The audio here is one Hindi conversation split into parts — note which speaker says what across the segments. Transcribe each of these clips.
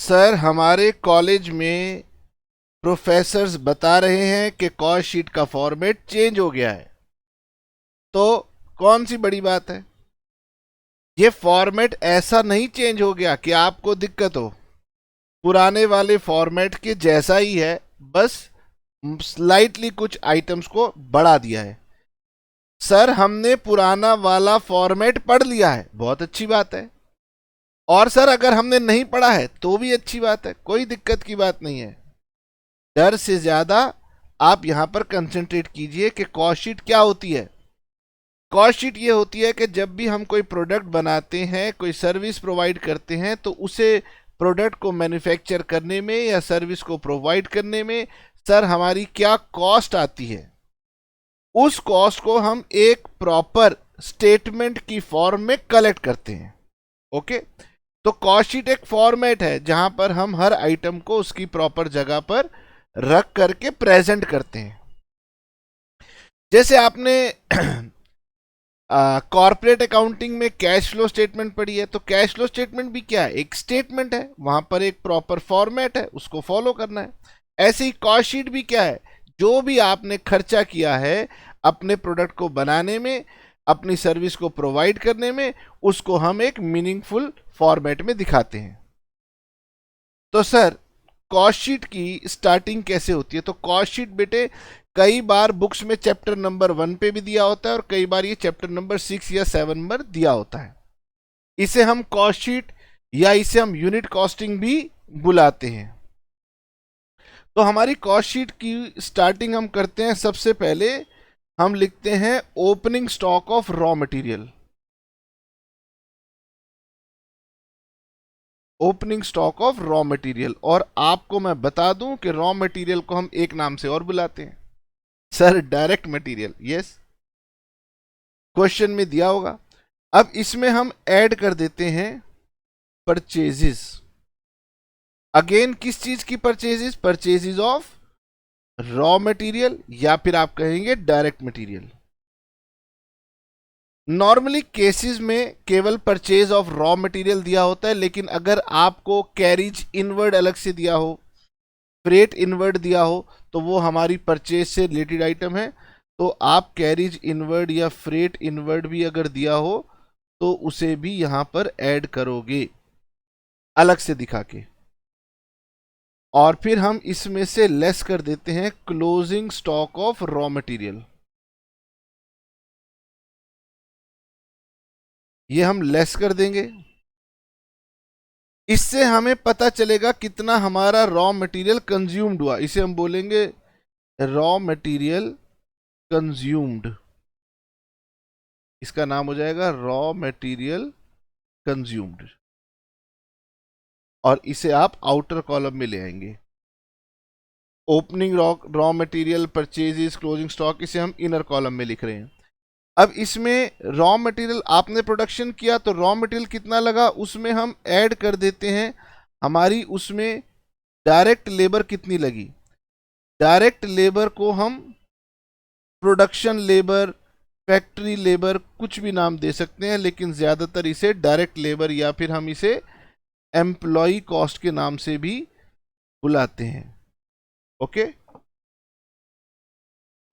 Speaker 1: सर हमारे कॉलेज में प्रोफेसर्स बता रहे हैं कि कॉस्ट शीट का फॉर्मेट चेंज हो गया है। तो कौन सी बड़ी बात है? ये फॉर्मेट ऐसा नहीं चेंज हो गया कि आपको दिक्कत हो। पुराने वाले फॉर्मेट के जैसा ही है, बस स्लाइटली कुछ आइटम्स को बढ़ा दिया है। सर हमने पुराना वाला फॉर्मेट पढ़ लिया है, बहुत अच्छी बात है। और सर अगर हमने नहीं पढ़ा है तो भी अच्छी बात है, कोई दिक्कत की बात नहीं है। डर से ज्यादा आप यहां पर कंसंट्रेट कीजिए कि कॉस्ट शीट क्या होती है। कॉस्ट शीट ये होती है कि जब भी हम कोई प्रोडक्ट बनाते हैं, कोई सर्विस प्रोवाइड करते हैं, तो उसे प्रोडक्ट को मैन्युफैक्चर करने में या सर्विस को प्रोवाइड करने में सर हमारी क्या कॉस्ट आती है, उस कॉस्ट को हम एक प्रॉपर स्टेटमेंट की फॉर्म में कलेक्ट करते हैं। ओके, तो कॉस्ट शीट एक फॉर्मेट है जहां पर हम हर आइटम को उसकी प्रॉपर जगह पर रख करके प्रेजेंट करते हैं। जैसे आपने कॉर्पोरेट अकाउंटिंग में कैश फ्लो स्टेटमेंट पढ़ी है, तो कैश फ्लो स्टेटमेंट भी क्या है? एक स्टेटमेंट है, वहां पर एक प्रॉपर फॉर्मेट है, उसको फॉलो करना है। ऐसे ही कॉस्ट शीट भी क्या है? जो भी आपने खर्चा किया है अपने प्रोडक्ट को बनाने में, अपनी सर्विस को प्रोवाइड करने में, उसको हम एक मीनिंगफुल फॉर्मेट में दिखाते हैं। तो सर कॉस्ट शीट की स्टार्टिंग कैसे होती है? तो कॉस्ट शीट बेटे कई बार बुक्स में चैप्टर नंबर 1 पे भी दिया होता है और कई बार ये चैप्टर नंबर 6 या 7 पर दिया होता है। इसे हम कॉस्ट शीट या इसे हम यूनिट कॉस्टिंग भी बुलाते हैं। तो हमारी कॉस्ट शीट की स्टार्टिंग हम करते हैं, सबसे पहले हम लिखते हैं opening stock of raw material. Opening stock of raw material. और आपको मैं बता दूं कि रॉ मटेरियल को हम एक नाम से और बुलाते हैं, sir direct material. Yes, question में दिया होगा। अब इसमें हम ऐड कर देते हैं परचेजेस। अगेन किस चीज की purchases? Purchases of raw material, या फिर आप कहेंगे डायरेक्ट मटेरियल। नॉर्मली केसेस में केवल परचेज ऑफ रॉ मटेरियल दिया होता है, लेकिन अगर आपको कैरिज इनवर्ड अलग से दिया हो, फ्रेट इनवर्ड दिया हो, तो वो हमारी परचेज से रिलेटेड आइटम है। तो आप कैरिज इनवर्ड या फ्रेट इनवर्ड भी अगर दिया हो तो उसे भी यहां पर ऐड करोगे अलग से दिखा के। और फिर हम इसमें से लेस कर देते हैं closing stock of raw material. ये हम लेस कर देंगे। इससे हमें पता चलेगा कितना हमारा रॉ मटेरियल कंज्यूम्ड हुआ। इसे हम बोलेंगे रॉ मटेरियल कंज्यूम्ड। इसका नाम हो जाएगा रॉ मटेरियल कंज्यूम्ड। और इसे आप आउटर कॉलम में ले आएंगे। Opening raw material, purchases, closing stock, इसे हम इनर कॉलम में लिख रहे हैं। अब इसमें रॉ मटेरियल आपने प्रोडक्शन किया तो रॉ मटेरियल कितना लगा, उसमें हम ऐड कर देते हैं हमारी उसमें डायरेक्ट लेबर कितनी लगी। डायरेक्ट लेबर को हम प्रोडक्शन लेबर, फैक्ट्री लेबर, कुछ भी नाम दे सकते हैं, लेकिन ज्यादातर इसे डायरेक्ट लेबर या फिर हम इसे एम्प्लॉय कॉस्ट के नाम से भी बुलाते हैं। ओके,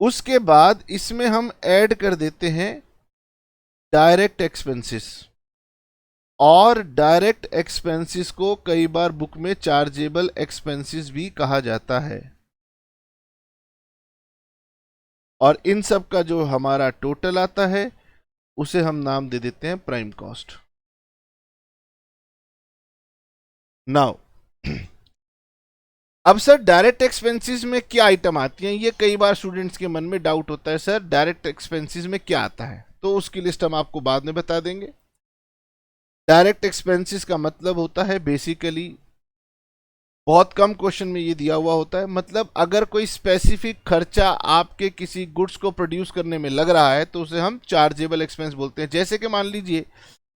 Speaker 1: उसके बाद इसमें हम ऐड कर देते हैं डायरेक्ट एक्सपेंसेस। और डायरेक्ट एक्सपेंसेस को कई बार बुक में चार्जेबल एक्सपेंसेस भी कहा जाता है। और इन सब का जो हमारा टोटल आता है उसे हम नाम दे देते हैं प्राइम कॉस्ट। नाउ अब सर डायरेक्ट एक्सपेंसेस में क्या आइटम आती हैं, ये कई बार स्टूडेंट्स के मन में डाउट होता है, सर डायरेक्ट एक्सपेंसेस में क्या आता है? तो उसकी लिस्ट हम आपको बाद में बता देंगे। डायरेक्ट एक्सपेंसेस का मतलब होता है बेसिकली, बहुत कम क्वेश्चन में ये दिया हुआ होता है, मतलब अगर कोई स्पेसिफिक खर्चा आपके किसी गुड्स को प्रोड्यूस करने में लग रहा है तो उसे हम चार्जेबल एक्सपेंस बोलते हैं। जैसे कि मान लीजिए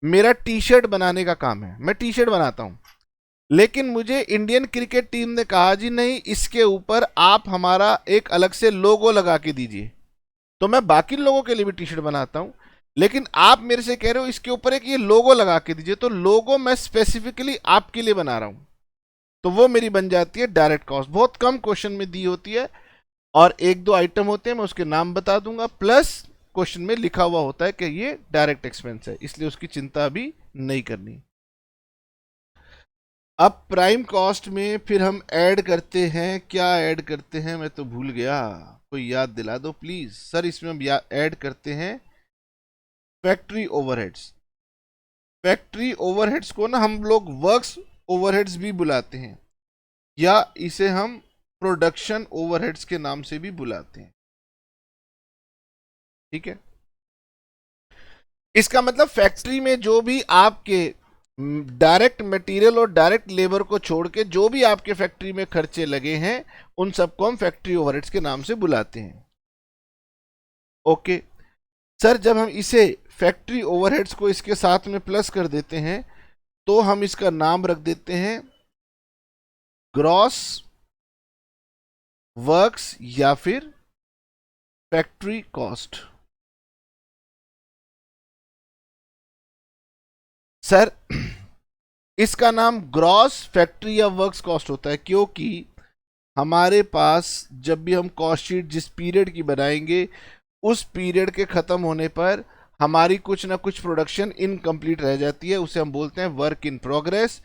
Speaker 1: मेरा टी शर्ट बनाने का काम है, मैं टी शर्ट बनाता हूं, लेकिन मुझे इंडियन क्रिकेट टीम ने कहा जी नहीं, इसके ऊपर आप हमारा एक अलग से लोगो लगा के दीजिए। तो मैं बाकी लोगों के लिए भी टी शर्ट बनाता हूं, लेकिन आप मेरे से कह रहे हो इसके ऊपर एक ये लोगो लगा के दीजिए, तो लोगो मैं स्पेसिफिकली आपके लिए बना रहा हूं। तो वो मेरी बन जाती है डायरेक्ट कॉस्ट। बहुत कम क्वेश्चन में दी होती है और एक दो आइटम होते हैं, मैं उसके नाम बता दूंगा, प्लस क्वेश्चन में लिखा हुआ होता है कि ये डायरेक्ट एक्सपेंस है, इसलिए उसकी चिंता अभी नहीं करनी। अब प्राइम कॉस्ट में फिर हम ऐड करते हैं, क्या ऐड करते हैं मैं तो भूल गया, कोई याद दिला दो प्लीज। सर इसमें हम ऐड करते हैं फैक्ट्री ओवरहेड्स। फैक्ट्री ओवरहेड्स को ना हम लोग वर्क्स ओवरहेड्स भी बुलाते हैं, या इसे हम प्रोडक्शन ओवरहेड्स के नाम से भी बुलाते हैं। ठीक है, इसका मतलब फैक्ट्री में जो भी आपके डायरेक्ट मटेरियल और डायरेक्ट लेबर को छोड़ के जो भी आपके फैक्ट्री में खर्चे लगे हैं, उन सबको हम फैक्ट्री ओवरहेड्स के नाम से बुलाते हैं। ओके सर, जब हम इसे फैक्ट्री ओवरहेड्स को इसके साथ में प्लस कर देते हैं तो हम इसका नाम रख देते हैं ग्रॉस वर्क्स या फिर फैक्ट्री कॉस्ट। सर इसका नाम ग्रॉस फैक्ट्री या वर्क्स कॉस्ट होता है क्योंकि हमारे पास जब भी हम कॉस्ट शीट जिस पीरियड की बनाएंगे, उस पीरियड के खत्म होने पर हमारी कुछ ना कुछ प्रोडक्शन इनकम्प्लीट रह जाती है, उसे हम बोलते हैं वर्क इन प्रोग्रेस।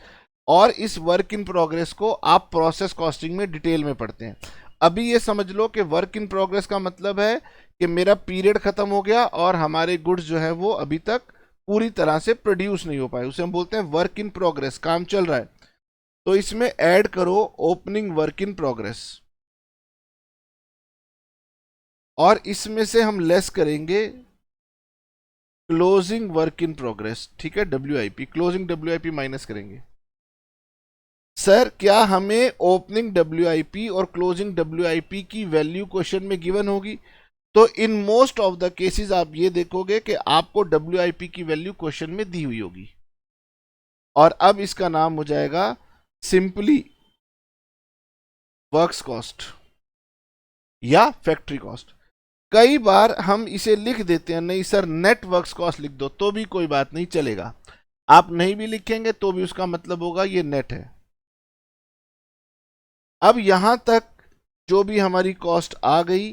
Speaker 1: और इस वर्क इन प्रोग्रेस को आप प्रोसेस कॉस्टिंग में डिटेल में पढ़ते हैं। अभी ये समझ लो कि वर्क इन प्रोग्रेस का मतलब है कि मेरा पीरियड खत्म हो गया और हमारे गुड्स जो है वो अभी तक पूरी तरह से प्रोड्यूस नहीं हो पाए, उसे हम बोलते हैं वर्क इन प्रोग्रेस, काम चल रहा है। तो इसमें ऐड करो ओपनिंग वर्क इन प्रोग्रेस और इसमें से हम लेस करेंगे क्लोजिंग वर्क इन प्रोग्रेस। ठीक है, WIP, क्लोजिंग WIP माइनस करेंगे। सर क्या हमें ओपनिंग WIP और क्लोजिंग WIP की वैल्यू क्वेश्चन में गिवन होगी? तो in most of the cases आप ये देखोगे कि आपको WIP की वैल्यू क्वेश्चन में दी हुई होगी। और अब इसका नाम हो जाएगा सिंपली वर्क्स कॉस्ट या फैक्ट्री कॉस्ट। कई बार हम इसे लिख देते हैं, नहीं सर नेट वर्क्स कॉस्ट लिख दो, तो भी कोई बात नहीं चलेगा। आप नहीं भी लिखेंगे तो भी उसका मतलब होगा ये नेट है। अब यहां तक जो भी हमारी कॉस्ट आ गई,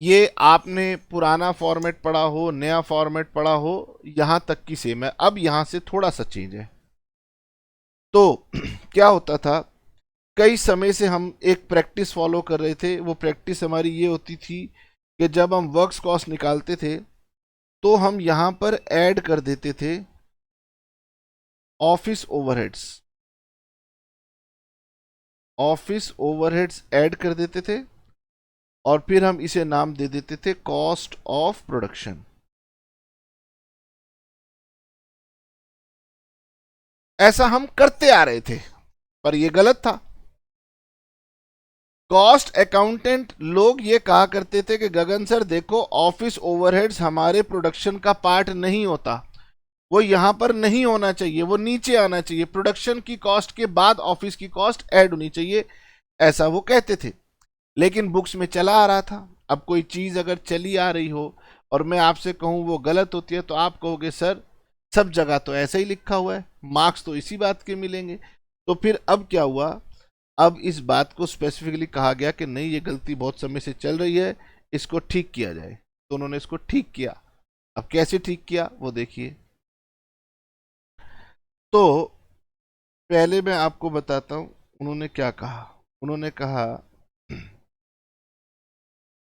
Speaker 1: ये आपने पुराना फॉर्मेट पढ़ा हो नया फॉर्मेट पढ़ा हो, यहां तक की सेम है। अब यहां से थोड़ा सा चेंज है। तो क्या होता था, कई समय से हम एक प्रैक्टिस फॉलो कर रहे थे। वो प्रैक्टिस हमारी ये होती थी कि जब हम वर्क्स कॉस्ट निकालते थे तो हम यहां पर ऐड कर देते थे office overheads. Office overheads add कर देते थे और फिर हम इसे नाम दे देते थे कॉस्ट ऑफ प्रोडक्शन। ऐसा हम करते आ रहे थे पर यह गलत था। कॉस्ट अकाउंटेंट लोग ये कहा करते थे कि गगन सर देखो, ऑफिस ओवरहेड्स हमारे प्रोडक्शन का पार्ट नहीं होता, वो यहां पर नहीं होना चाहिए, वो नीचे आना चाहिए, प्रोडक्शन की कॉस्ट के बाद ऑफिस की कॉस्ट ऐड होनी चाहिए, ऐसा वो कहते थे। लेकिन बुक्स में चला आ रहा था। अब कोई चीज अगर चली आ रही हो और मैं आपसे कहूं वो गलत होती है तो आप कहोगे सर सब जगह तो ऐसा ही लिखा हुआ है, मार्क्स तो इसी बात के मिलेंगे। तो फिर अब क्या हुआ, अब इस बात को स्पेसिफिकली कहा गया कि नहीं, ये गलती बहुत समय से चल रही है, इसको ठीक किया जाए। तो उन्होंने इसको ठीक किया। अब कैसे ठीक किया वो देखिए। तो पहले मैं आपको बताता हूं उन्होंने क्या कहा। उन्होंने कहा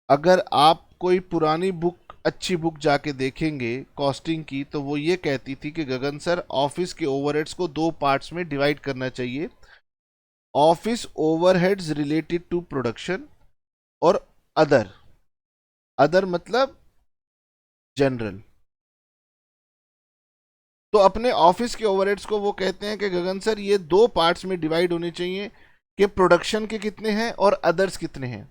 Speaker 1: अगर आप कोई पुरानी बुक, अच्छी बुक जाके देखेंगे कॉस्टिंग की, तो वो ये कहती थी कि गगन सर ऑफिस के ओवरहेड्स को दो पार्ट्स में डिवाइड करना चाहिए, office overheads related to production और अदर। अदर मतलब जनरल। तो अपने ऑफिस के ओवरहेड्स को वो कहते हैं कि गगन सर ये दो पार्ट्स में डिवाइड होने चाहिए कि प्रोडक्शन के कितने हैं और अदर्स कितने हैं।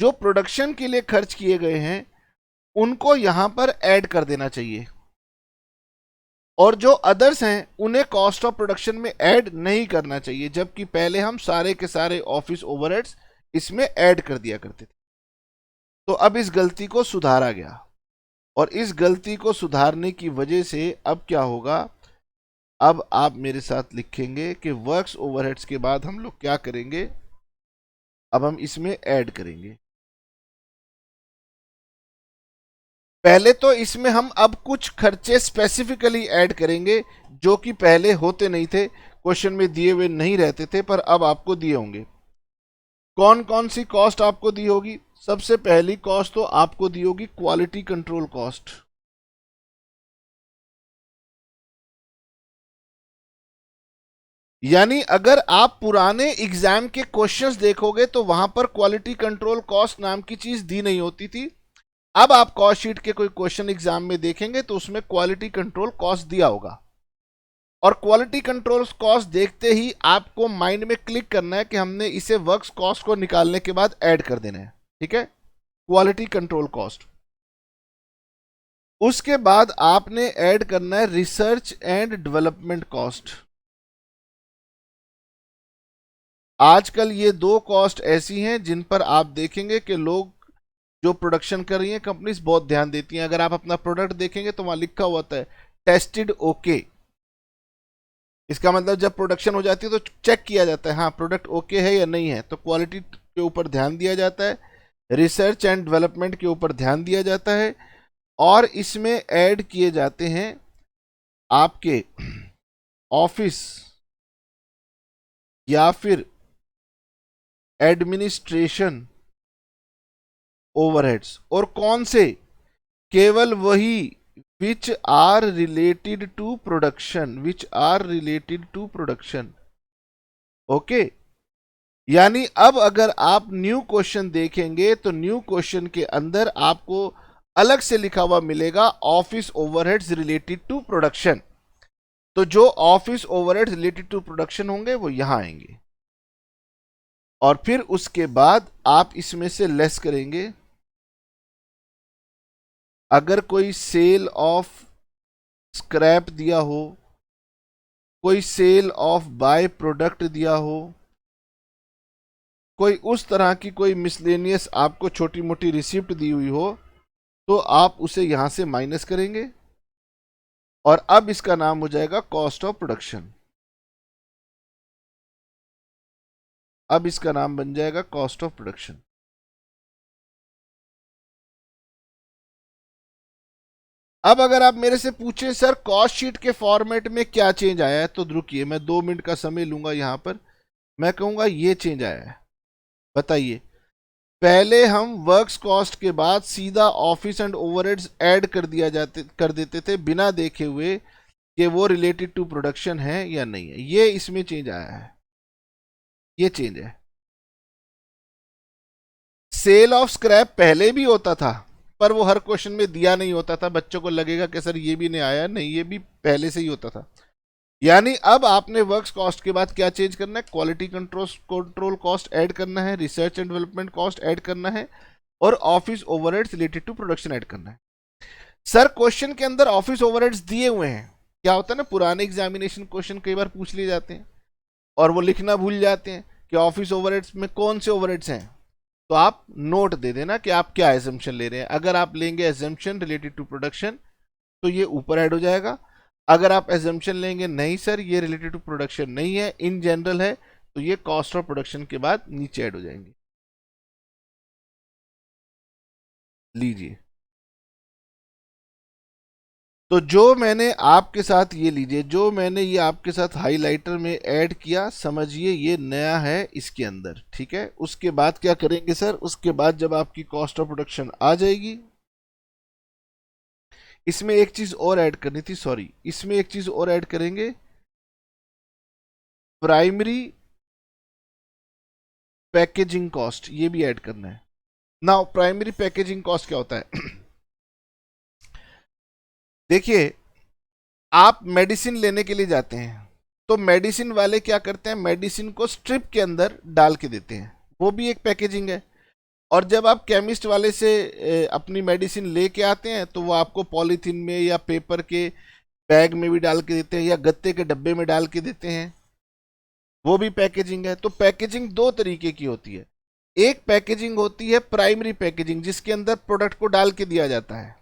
Speaker 1: जो प्रोडक्शन के लिए खर्च किए गए हैं उनको यहां पर ऐड कर देना चाहिए और जो अदर्स हैं उन्हें कॉस्ट ऑफ प्रोडक्शन में ऐड नहीं करना चाहिए, जबकि पहले हम सारे के सारे ऑफिस ओवरहेड्स इसमें ऐड कर दिया करते थे। तो अब इस गलती को सुधारा गया और इस गलती को सुधारने की वजह से अब क्या होगा, अब आप मेरे साथ लिखेंगे कि वर्क्स ओवरहेड्स के बाद हम लोग क्या करेंगे, अब हम इसमें ऐड करेंगे। पहले तो इसमें हम अब कुछ खर्चे स्पेसिफिकली ऐड करेंगे जो कि पहले होते नहीं थे, क्वेश्चन में दिए हुए नहीं रहते थे, पर अब आपको दिए होंगे। कौन कौन सी कॉस्ट आपको दी होगी? सबसे पहली कॉस्ट तो आपको दी होगी क्वालिटी कंट्रोल कॉस्ट। यानी अगर आप पुराने एग्जाम के क्वेश्चंस देखोगे तो वहां पर क्वालिटी कंट्रोल कॉस्ट नाम की चीज दी नहीं होती थी। अब आप कॉस्ट शीट के कोई क्वेश्चन एग्जाम में देखेंगे तो उसमें क्वालिटी कंट्रोल कॉस्ट दिया होगा, और क्वालिटी कंट्रोल कॉस्ट देखते ही आपको माइंड में क्लिक करना है कि हमने इसे वर्क्स कॉस्ट को निकालने के बाद ऐड कर देना है। ठीक है, क्वालिटी कंट्रोल कॉस्ट। उसके बाद आपने ऐड करना है रिसर्च एंड डेवलपमेंट कॉस्ट। आजकल ये दो कॉस्ट ऐसी हैं जिन पर आप देखेंगे कि लोग जो प्रोडक्शन कर रही हैं कंपनीज बहुत ध्यान देती हैं। अगर आप अपना प्रोडक्ट देखेंगे तो वहां लिखा हुआ है टेस्टेड ओके। इसका मतलब जब प्रोडक्शन हो जाती है तो चेक किया जाता है हाँ प्रोडक्ट ओके है या नहीं है, तो क्वालिटी के ऊपर ध्यान दिया जाता है, रिसर्च एंड डेवलपमेंट के ऊपर ध्यान दिया जाता है, और इसमें ऐड किए जाते हैं आपके ऑफिस या फिर एडमिनिस्ट्रेशन ओवरहेड्स। और कौन से? केवल वही which are related to production, which are related to production. Okay, यानी अब अगर आप न्यू क्वेश्चन देखेंगे तो न्यू क्वेश्चन के अंदर आपको अलग से लिखा हुआ मिलेगा office overheads related to production. तो जो office overheads related to production होंगे वो यहां आएंगे, और फिर उसके बाद आप इसमें से लेस करेंगे। अगर कोई सेल ऑफ स्क्रैप दिया हो, कोई सेल ऑफ बाय प्रोडक्ट दिया हो, कोई उस तरह की कोई मिसलेनियस आपको छोटी मोटी रिसिप्ट दी हुई हो, तो आप उसे यहां से माइनस करेंगे, और अब इसका नाम हो जाएगा कॉस्ट ऑफ प्रोडक्शन। अब इसका नाम बन जाएगा कॉस्ट ऑफ प्रोडक्शन। अब अगर आप मेरे से पूछे सर कॉस्ट शीट के फॉर्मेट में क्या चेंज आया है, तो रुकिए मैं 2 मिनट का समय लूंगा यहां पर। मैं कहूंगा ये चेंज आया है। बताइए, पहले हम वर्क्स कॉस्ट के बाद सीधा ऑफिस एंड ओवरहेड्स ऐड कर देते थे बिना देखे हुए कि वो रिलेटेड टू प्रोडक्शन है या नहीं है। ये इसमें चेंज आया है, ये चेंज है। सेल ऑफ स्क्रैप पहले भी होता था, पर वो हर क्वेश्चन में दिया नहीं होता था। बच्चों को लगेगा कि सर ये भी नहीं आया, नहीं ये भी पहले से ही होता था। यानी अब आपने वर्क्स कॉस्ट के बाद क्या चेंज करना है? क्वालिटी कंट्रोल कॉस्ट ऐड करना है, research and development cost add करना है, और office overheads related to production add करना है। सर क्वेश्चन के अंदर ऑफिस ओवरहेड्स दिए हुए हैं, क्या होता है ना पुराने एग्जामिनेशन क्वेश्चन कई बार पूछ लिए जाते हैं और वो लिखना भूल जाते हैं कि ऑफिस ओवरहेड्स में कौन से ओवरहेड्स हैं। तो आप नोट दे देना कि आप क्या एजम्पशन ले रहे हैं। अगर आप लेंगे एजम्पशन रिलेटेड टू प्रोडक्शन तो ये ऊपर ऐड हो जाएगा। अगर आप एजम्पशन लेंगे नहीं सर ये रिलेटेड टू प्रोडक्शन नहीं है, इन जनरल है, तो ये कॉस्ट ऑफ प्रोडक्शन के बाद नीचे ऐड हो जाएंगे। लीजिए, तो जो मैंने आपके साथ ये लीजिए, जो मैंने ये आपके साथ हाइलाइटर में ऐड किया, समझिए ये नया है इसके अंदर। ठीक है, उसके बाद क्या करेंगे सर? उसके बाद जब आपकी कॉस्ट ऑफ प्रोडक्शन आ जाएगी, इसमें एक चीज और ऐड करनी थी, सॉरी, इसमें एक चीज और ऐड करेंगे, प्राइमरी पैकेजिंग कॉस्ट, ये भी ऐड करना है। नाउ प्राइमरी पैकेजिंग कॉस्ट क्या होता है? देखिए, आप मेडिसिन लेने के लिए जाते हैं तो मेडिसिन वाले क्या करते हैं? मेडिसिन को स्ट्रिप के अंदर डाल के देते हैं, वो भी एक पैकेजिंग है। और जब आप केमिस्ट वाले से अपनी मेडिसिन लेके आते हैं तो वो आपको पॉलीथीन में या पेपर के बैग में भी डाल के देते हैं या गत्ते के डब्बे में डाल के देते हैं, वो भी पैकेजिंग है। तो पैकेजिंग दो तरीके की होती है। एक पैकेजिंग होती है प्राइमरी पैकेजिंग, जिसके अंदर प्रोडक्ट को डाल के दिया जाता है,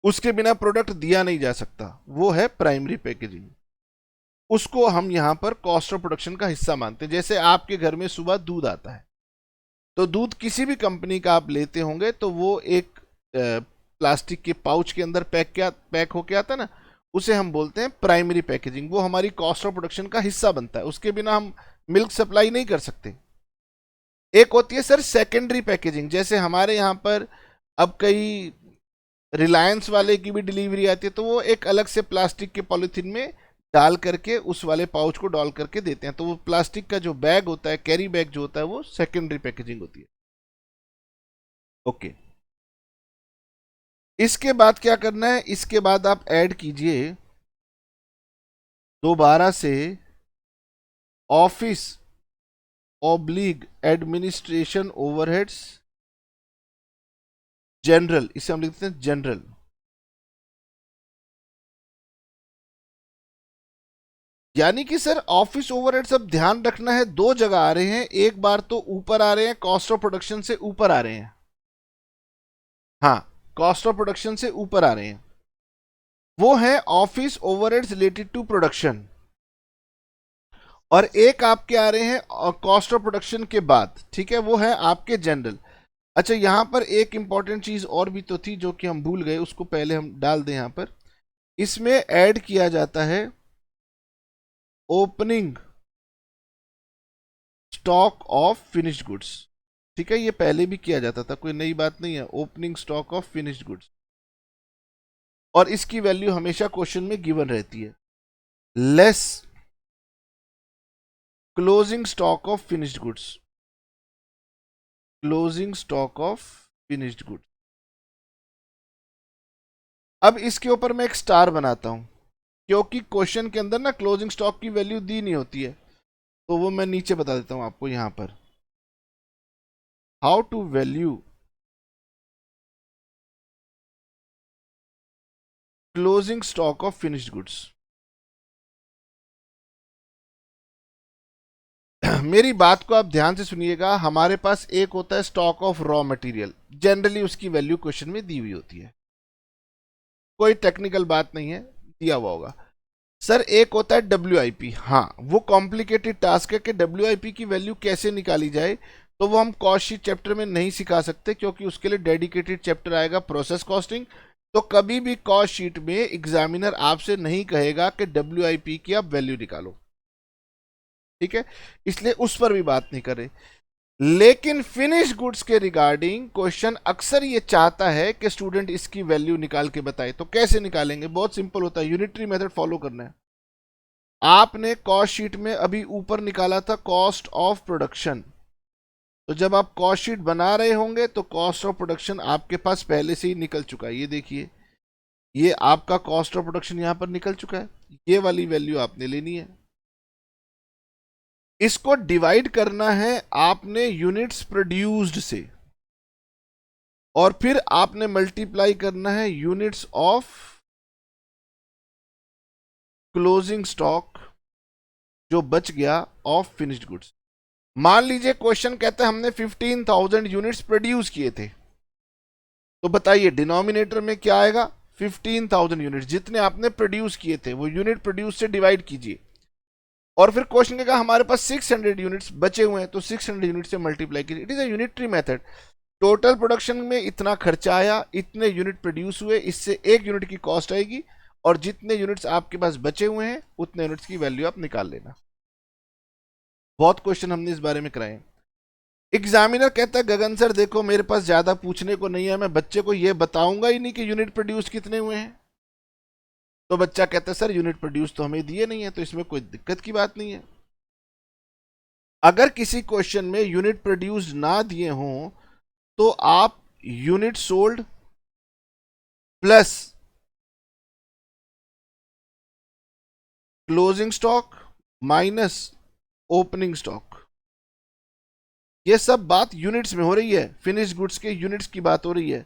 Speaker 1: उसके बिना प्रोडक्ट दिया नहीं जा सकता, वो है प्राइमरी पैकेजिंग। उसको हम यहां पर कॉस्ट ऑफ प्रोडक्शन का हिस्सा मानते हैं। जैसे आपके घर में सुबह दूध आता है, तो दूध किसी भी कंपनी का आप लेते होंगे तो वो एक प्लास्टिक के पाउच के अंदर पैक होके आता है ना, उसे हम बोलते हैं प्राइमरी पैकेजिंग। वो हमारी कॉस्ट ऑफ प्रोडक्शन का हिस्सा बनता है, उसके बिना हम मिल्क सप्लाई नहीं कर सकते। एक होती है सर सेकेंडरी पैकेजिंग, जैसे हमारे यहाँ पर अब कई रिलायंस वाले की भी डिलीवरी आती है, तो वो एक अलग से प्लास्टिक के पॉलिथीन में डाल करके उस वाले पाउच को डाल करके देते हैं, तो वो प्लास्टिक का जो बैग होता है, कैरी बैग जो होता है, वो सेकेंडरी पैकेजिंग होती है। ओके, इसके बाद क्या करना है, इसके बाद आप ऐड कीजिए दोबारा से office oblique administration overheads general, इसे हम लिखते हैं जनरल। यानी कि सर ऑफिस ओवरहेड्स, अब ध्यान रखना है, दो जगह आ रहे हैं, एक बार तो ऊपर आ रहे हैं, कॉस्ट ऑफ प्रोडक्शन से ऊपर आ रहे हैं। हाँ, कॉस्ट ऑफ प्रोडक्शन से ऊपर आ रहे हैं, वो है office overheads related to production. और एक आपके आ रहे हैं कॉस्ट ऑफ प्रोडक्शन के बाद, ठीक है, वो है आपके जनरल। अच्छा, यहां पर एक इंपॉर्टेंट चीज और भी तो थी जो कि हम भूल गए, उसको पहले हम डाल दें यहां पर। इसमें ऐड किया जाता है opening stock of finished goods. ठीक है, ये पहले भी किया जाता था, कोई नई बात नहीं है, opening stock of finished goods. और इसकी वैल्यू हमेशा क्वेश्चन में गिवन रहती है, less closing stock of finished goods, closing stock of finished goods. अब इसके ऊपर मैं एक स्टार बनाता हूं, क्योंकि क्वेश्चन के अंदर ना क्लोजिंग स्टॉक की वैल्यू दी नहीं होती है, तो वो मैं नीचे बता देता हूं आपको यहां पर, how to value closing stock of finished goods. मेरी बात को आप ध्यान से सुनिएगा, हमारे पास एक होता है stock of raw material, generally उसकी वैल्यू क्वेश्चन में दी हुई होती है, कोई टेक्निकल बात नहीं है, दिया हुआ होगा। सर एक होता है WIP, हाँ वो कॉम्प्लिकेटेड टास्क है कि WIP की वैल्यू कैसे निकाली जाए, तो वो हम कॉस्ट शीट चैप्टर में नहीं सिखा सकते, क्योंकि उसके लिए डेडिकेटेड चैप्टर आएगा प्रोसेस कॉस्टिंग। तो कभी भी कॉस्ट शीट में एग्जामिनर आपसे नहीं कहेगा कि WIP की आप वैल्यू निकालो, ठीक है, इसलिए उस पर भी बात नहीं करें। लेकिन फिनिश गुड्स के रिगार्डिंग क्वेश्चन अक्सर ये चाहता है कि स्टूडेंट इसकी वैल्यू निकाल के बताए। तो कैसे निकालेंगे, बहुत सिंपल होता है, यूनिटरी मेथड फॉलो करना है। आपने कॉस्ट शीट में अभी ऊपर निकाला था कॉस्ट ऑफ प्रोडक्शन, तो जब आप कॉस्ट शीट बना रहे होंगे तो कॉस्ट ऑफ प्रोडक्शन आपके पास पहले से ही निकल चुका है। ये देखिए, ये आपका कॉस्ट ऑफ प्रोडक्शन यहां पर निकल चुका है, ये वाली वैल्यू आपने लेनी है। इसको डिवाइड करना है आपने यूनिट्स प्रोड्यूस्ड से, और फिर आपने मल्टीप्लाई करना है यूनिट्स ऑफ क्लोजिंग स्टॉक जो बच गया ऑफ फिनिश्ड गुड्स। मान लीजिए क्वेश्चन कहता है हमने 15,000 यूनिट्स प्रोड्यूस किए थे, तो बताइए डिनोमिनेटर में क्या आएगा, 15,000 यूनिट्स, जितने आपने प्रोड्यूस किए थे वो यूनिट प्रोड्यूस से डिवाइड कीजिए, और फिर क्वेश्चन कहेगा हमारे पास 600 यूनिट्स बचे हुए हैं, तो 600 यूनिट से मल्टीप्लाई कीजिए। It is a unitary method, total production में इतना खर्चा आया, इतने यूनिट प्रोड्यूस हुए, इससे एक यूनिट की कॉस्ट आएगी, और जितने यूनिट्स आपके पास बचे हुए हैं उतने यूनिट्स की वैल्यू आप निकाल लेना। बहुत क्वेश्चन हमने इस बारे में कराए। एग्जामिनर कहता है गगन सर देखो मेरे पास ज्यादा पूछने को नहीं है, मैं बच्चे को यह बताऊंगा ही नहीं कि यूनिट प्रोड्यूस कितने हुए हैं। तो बच्चा कहता है सर यूनिट प्रोड्यूस तो हमें दिए नहीं है, तो इसमें कोई दिक्कत की बात नहीं है। अगर किसी क्वेश्चन में यूनिट प्रोड्यूस ना दिए हों तो आप unit sold plus closing stock minus opening stock, ये सब बात यूनिट्स में हो रही है, फिनिश गुड्स के यूनिट्स की बात हो रही है।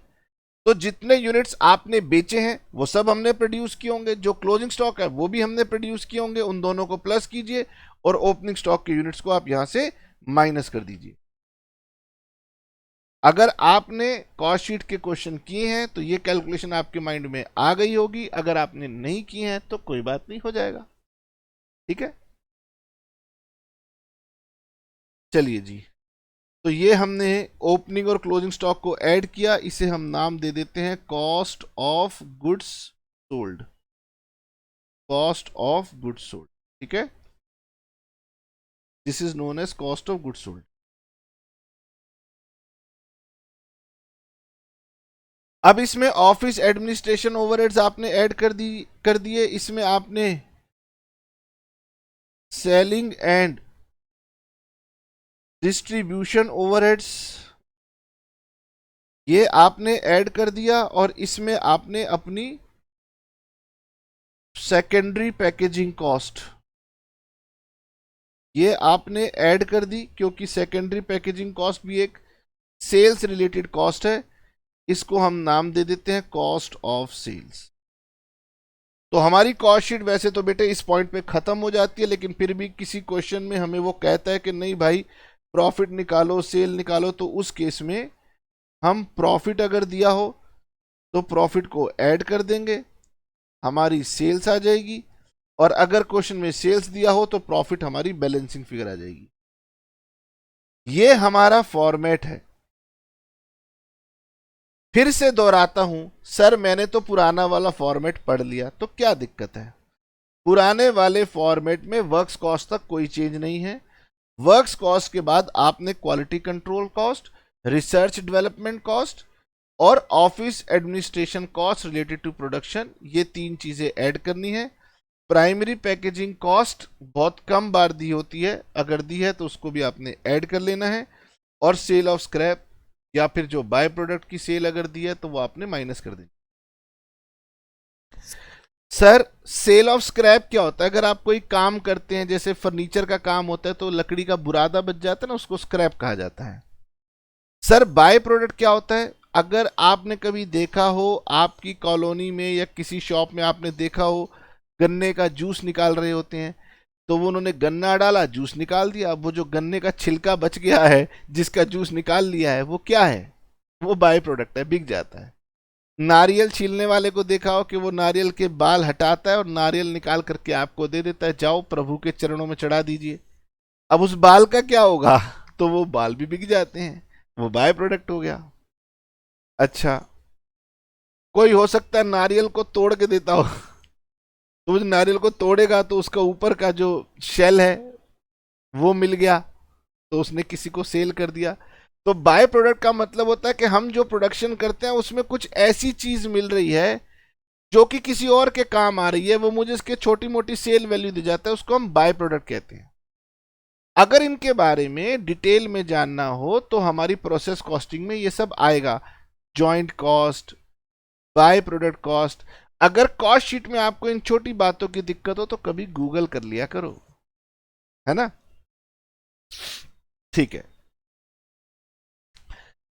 Speaker 1: तो जितने यूनिट्स आपने बेचे हैं वो सब हमने प्रोड्यूस किए होंगे, जो क्लोजिंग स्टॉक है वो भी हमने प्रोड्यूस किए होंगे, उन दोनों को प्लस कीजिए और ओपनिंग स्टॉक के यूनिट्स को आप यहां से माइनस कर दीजिए। अगर आपने कॉस्ट शीट के क्वेश्चन किए हैं तो ये कैलकुलेशन आपके माइंड में आ गई होगी, अगर आपने नहीं किए हैं तो कोई बात नहीं, हो जाएगा। ठीक है, चलिए जी। तो ये हमने ओपनिंग और क्लोजिंग स्टॉक को ऐड किया, इसे हम नाम दे देते हैं cost of goods sold. Cost of goods sold, ठीक है, this is known as cost of goods sold. अब इसमें ऑफिस एडमिनिस्ट्रेशन ओवरहेड्स आपने ऐड कर दिए। इसमें आपने सेलिंग एंड डिस्ट्रीब्यूशन ओवरहेड्स ये आपने ऐड कर दिया, और इसमें आपने अपनी सेकेंडरी पैकेजिंग कॉस्ट ये आपने ऐड कर दी, क्योंकि सेकेंडरी पैकेजिंग कॉस्ट भी एक सेल्स रिलेटेड कॉस्ट है। इसको हम नाम दे देते हैं कॉस्ट ऑफ सेल्स। तो हमारी कॉस्ट शीट वैसे तो बेटे इस पॉइंट पे खत्म हो जाती है, लेकिन फिर भी किसी क्वेश्चन में हमें वो कहता है कि नहीं भाई प्रॉफिट निकालो, सेल निकालो, तो उस केस में हम प्रॉफिट अगर दिया हो तो प्रॉफिट को ऐड कर देंगे, हमारी सेल्स आ जाएगी, और अगर क्वेश्चन में सेल्स दिया हो तो प्रॉफिट हमारी बैलेंसिंग फिगर आ जाएगी। ये हमारा फॉर्मेट है। फिर से दोहराता हूं, सर मैंने तो पुराना वाला फॉर्मेट पढ़ लिया, तो क्या दिक्कत है? पुराने वाले फॉर्मेट में वर्क्स कॉस्ट तक कोई चेंज नहीं है। वर्क्स कॉस्ट के बाद आपने quality control cost, research development cost और office administration cost related to production, ये तीन चीजें ऐड करनी है। प्राइमरी पैकेजिंग कॉस्ट बहुत कम बार दी होती है, अगर दी है तो उसको भी आपने ऐड कर लेना है, और सेल ऑफ स्क्रैप या फिर जो बाय प्रोडक्ट की सेल अगर दी है तो वो आपने माइनस कर देनी। सर सेल ऑफ स्क्रैप क्या होता है? अगर आप कोई काम करते हैं, जैसे फर्नीचर का काम होता है, तो लकड़ी का बुरादा बच जाता है ना, उसको स्क्रैप कहा जाता है। सर बाय प्रोडक्ट क्या होता है? अगर आपने कभी देखा हो, आपकी कॉलोनी में या किसी शॉप में आपने देखा हो गन्ने का जूस निकाल रहे होते हैं, तो वो उन्होंने गन्ना डाला, जूस निकाल दिया, अब वो जो गन्ने का छिलका बच गया है जिसका जूस निकाल लिया है, वो क्या है? वो बाय प्रोडक्ट है, बिक जाता है। नारियल छीलने वाले को देखा हो कि वो नारियल के बाल हटाता है और नारियल निकाल करके आपको दे देता है, जाओ प्रभु के चरणों में चढ़ा दीजिए। अब उस बाल का क्या होगा? तो वो बाल भी बिक जाते हैं, वो बाय प्रोडक्ट हो गया। अच्छा, कोई हो सकता है नारियल को तोड़ के देता हो, तो नारियल को तोड़ेगा तो उसका ऊपर का जो शेल है वो मिल गया, तो उसने किसी को सेल कर दिया। तो बाय प्रोडक्ट का मतलब होता है कि हम जो प्रोडक्शन करते हैं उसमें कुछ ऐसी चीज मिल रही है जो कि किसी और के काम आ रही है, वो मुझे इसके छोटी मोटी सेल वैल्यू दे जाता है, उसको हम बाय प्रोडक्ट कहते हैं। अगर इनके बारे में डिटेल में जानना हो तो हमारी प्रोसेस कॉस्टिंग में ये सब आएगा, joint cost, by product cost. अगर कॉस्ट शीट में आपको इन छोटी बातों की दिक्कत हो तो कभी गूगल कर लिया करो, है ना? ठीक है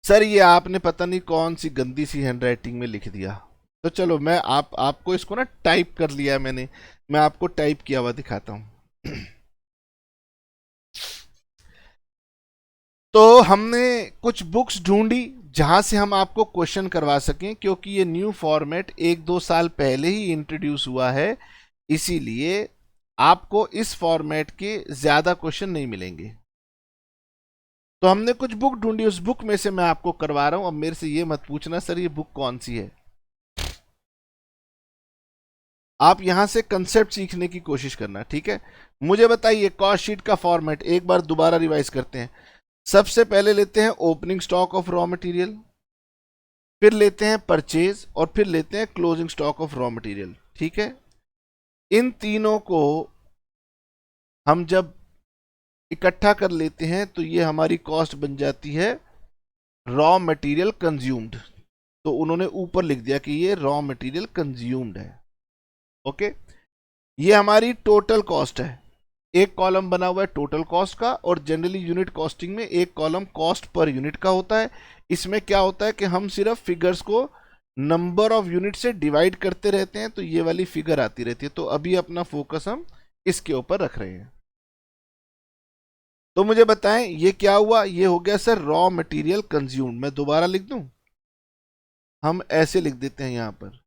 Speaker 1: सर, ये आपने पता नहीं कौन सी गंदी सी हैंडराइटिंग में लिख दिया, तो चलो मैं आपको इसको ना टाइप कर लिया मैंने, मैं आपको टाइप किया हुआ दिखाता हूं। तो हमने कुछ बुक्स ढूंढी जहां से हम आपको क्वेश्चन करवा सकें, क्योंकि ये न्यू फॉर्मेट 1-2 साल पहले ही इंट्रोड्यूस हुआ है, इसीलिए आपको इस फॉर्मेट के ज्यादा क्वेश्चन नहीं मिलेंगे। तो हमने कुछ बुक ढूंढी, उस बुक में से मैं आपको करवा रहा हूं। अब मेरे से ये मत पूछना सर ये बुक कौन सी है, आप यहां से कंसेप्ट सीखने की कोशिश करना, ठीक है? मुझे बताइए कॉस्ट शीट का फॉर्मेट एक बार दोबारा रिवाइज करते हैं। सबसे पहले लेते हैं opening stock of raw material, फिर लेते हैं परचेज, और फिर लेते हैं closing stock of raw material, ठीक है? इन तीनों को हम जब इकट्ठा कर लेते हैं तो ये हमारी कॉस्ट बन जाती है रॉ मटेरियल कंज्यूम्ड। तो उन्होंने ऊपर लिख दिया कि ये रॉ मटेरियल कंज्यूम्ड है, ओके? ये हमारी टोटल कॉस्ट है, एक कॉलम बना हुआ है टोटल कॉस्ट का, और जनरली यूनिट कॉस्टिंग में एक कॉलम कॉस्ट पर यूनिट का होता है। इसमें क्या होता है कि हम सिर्फ फिगर्स को नंबर ऑफ यूनिट से डिवाइड करते रहते हैं, तो ये वाली फिगर आती रहती है। तो अभी अपना फोकस हम इसके ऊपर रख रहे हैं। तो मुझे बताएं ये क्या हुआ, ये हो गया सर रॉ मटेरियल कंज्यूम्ड। मैं दोबारा लिख दूं, हम ऐसे लिख देते हैं यहां पर,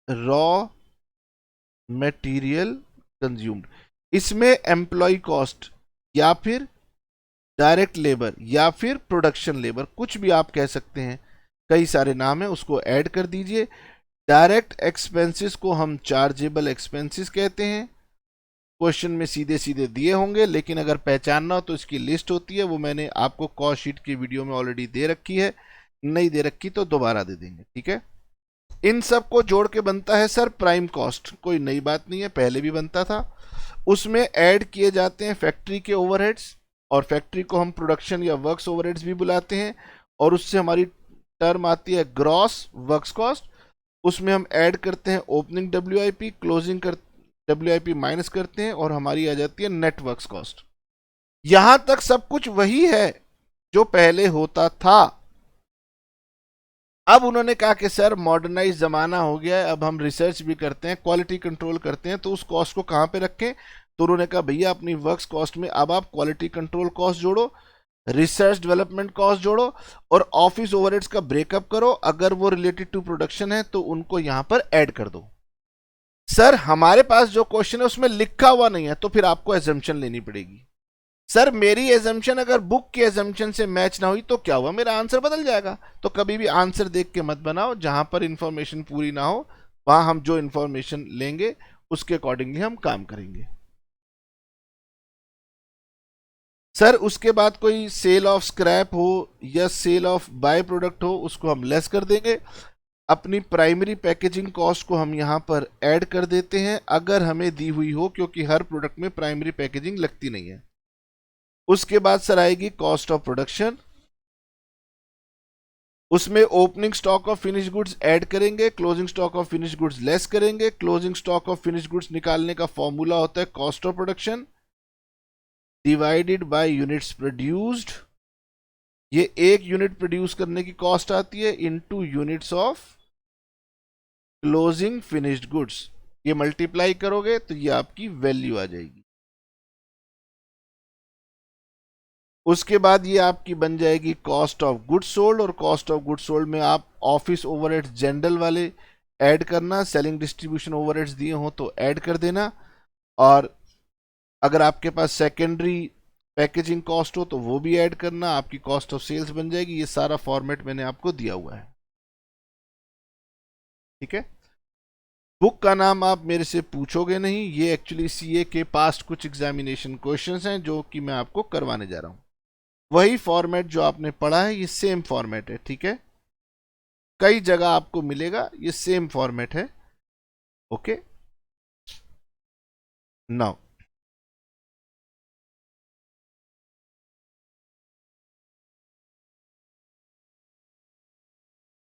Speaker 1: रॉ मटेरियल कंज्यूम्ड। इसमें एम्प्लॉय कॉस्ट या फिर डायरेक्ट लेबर या फिर प्रोडक्शन लेबर, कुछ भी आप कह सकते हैं, कई सारे नाम है, उसको ऐड कर दीजिए। डायरेक्ट एक्सपेंसेस को हम चार्जेबल एक्सपेंसेस कहते हैं। क्वेश्चन में सीधे सीधे दिए होंगे, लेकिन अगर पहचानना हो तो इसकी लिस्ट होती है, वो मैंने आपको कॉस्ट शीट की वीडियो में ऑलरेडी दे रखी है, नहीं दे रखी तो दोबारा दे देंगे, ठीक है। इन सब को जोड़ के बनता है सर प्राइम कॉस्ट, कोई नई बात नहीं है, पहले भी बनता था। उसमें ऐड किए जाते हैं फैक्ट्री के ओवरहेड्स, और फैक्ट्री को हम प्रोडक्शन या वर्क्स ओवरहेड्स भी बुलाते हैं, और उससे हमारी टर्म आती है ग्रॉस वर्क्स कॉस्ट। उसमें हम ऐड करते हैं ओपनिंग डब्ल्यूआईपी, क्लोजिंग कर डब्ल्यूआईपी माइनस करते हैं, और हमारी आ जाती है नेट वर्क्स कॉस्ट। यहां तक सब कुछ वही है जो पहले होता था। अब उन्होंने कहा कि सर मॉडर्नाइज जमाना हो गया है, अब हम रिसर्च भी करते हैं, क्वालिटी कंट्रोल करते हैं, तो उस कॉस्ट को कहां पे रखें। तो उन्होंने कहा भैया अपनी वर्क्स कॉस्ट में अब आप क्वालिटी कंट्रोल कॉस्ट जोड़ो, रिसर्च डेवलपमेंट कॉस्ट जोड़ो, और ऑफिस ओवरहेड्स का ब्रेकअप करो, अगर वो रिलेटेड टू प्रोडक्शन है तो उनको यहां पर ऐड कर दो। सर हमारे पास जो क्वेश्चन है उसमें लिखा हुआ नहीं है, तो फिर आपको एजम्पशन लेनी पड़ेगी। सर मेरी एजम्पशन अगर बुक के एजम्पशन से मैच ना हुई तो क्या हुआ, मेरा आंसर बदल जाएगा। तो कभी भी आंसर देख के मत बनाओ, जहां पर इंफॉर्मेशन पूरी ना हो वहां हम जो इंफॉर्मेशन लेंगे उसके अकॉर्डिंगली हम काम करेंगे। सर उसके बाद कोई सेल ऑफ स्क्रैप हो या सेल ऑफ बाय प्रोडक्ट हो, उसको हम लेस कर देंगे। अपनी प्राइमरी पैकेजिंग कॉस्ट को हम यहां पर ऐड कर देते हैं, अगर हमें दी हुई हो, क्योंकि हर प्रोडक्ट में प्राइमरी पैकेजिंग लगती नहीं है। उसके बाद सर आएगी कॉस्ट ऑफ प्रोडक्शन, उसमें opening stock of finish goods add करेंगे, closing stock of finish goods less करेंगे। Closing stock of finish goods निकालने का फॉर्मूला होता है cost of production divided by units produced. ये एक यूनिट प्रोड्यूस करने की कॉस्ट आती है into units of closing finished goods. ये मल्टीप्लाई करोगे तो ये आपकी वैल्यू आ जाएगी। उसके बाद ये आपकी बन जाएगी कॉस्ट ऑफ गुड्स सोल्ड, और कॉस्ट ऑफ गुड्स सोल्ड में आप ऑफिस ओवरहेड्स जनरल वाले ऐड करना, सेलिंग डिस्ट्रीब्यूशन ओवरहेड्स दिए हो तो ऐड कर देना, और अगर आपके पास सेकेंडरी पैकेजिंग कॉस्ट हो तो वो भी ऐड करना, आपकी कॉस्ट ऑफ सेल्स बन जाएगी। ये सारा फॉर्मेट मैंने आपको दिया हुआ है, ठीक है। बुक का नाम आप मेरे से पूछोगे नहीं, ये एक्चुअली सीए के पास्ट कुछ एग्जामिनेशन क्वेश्चंस हैं जो कि मैं आपको करवाने जा रहा हूं। वही फॉर्मेट जो आपने पढ़ा है ये सेम फॉर्मेट है, ठीक है। कई जगह आपको मिलेगा, ये सेम फॉर्मेट है, ओके। नाउ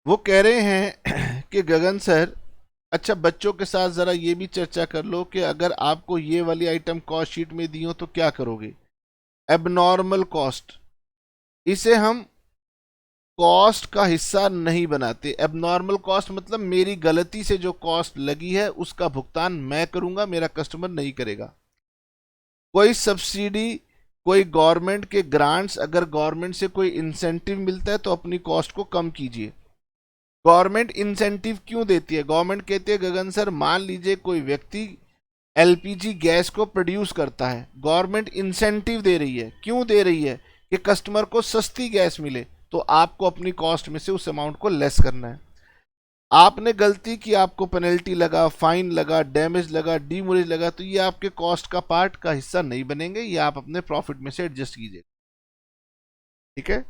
Speaker 1: वो कह रहे हैं कि गगन सर, अच्छा बच्चों के साथ जरा ये भी चर्चा कर लो कि अगर आपको ये वाली आइटम कॉस्ट शीट में दी हो तो क्या करोगे। एबनॉर्मल कॉस्ट, इसे हम कॉस्ट का हिस्सा नहीं बनाते। एबनॉर्मल कॉस्ट मतलब मेरी गलती से जो कॉस्ट लगी है उसका भुगतान मैं करूंगा, मेरा कस्टमर नहीं करेगा। कोई सब्सिडी, कोई गवर्नमेंट के ग्रांट्स, अगर गवर्नमेंट से कोई इंसेंटिव मिलता है तो अपनी कॉस्ट को कम कीजिए। गवर्नमेंट इंसेंटिव क्यों देती है, गवर्नमेंट कहती है गगन सर मान लीजिए कोई व्यक्ति एलपीजी गैस को प्रोड्यूस करता है, गवर्नमेंट इंसेंटिव दे रही है, क्यों दे रही है कि कस्टमर को सस्ती गैस मिले, तो आपको अपनी कॉस्ट में से उस अमाउंट को लेस करना है। आपने गलती की, आपको पेनल्टी लगा, फाइन लगा, डैमेज लगा, डीमोरेज लगा, तो ये आपके कॉस्ट का पार्ट का हिस्सा नहीं बनेंगे, ये आप अपने प्रॉफिट में से एडजस्ट कीजिए, ठीक है।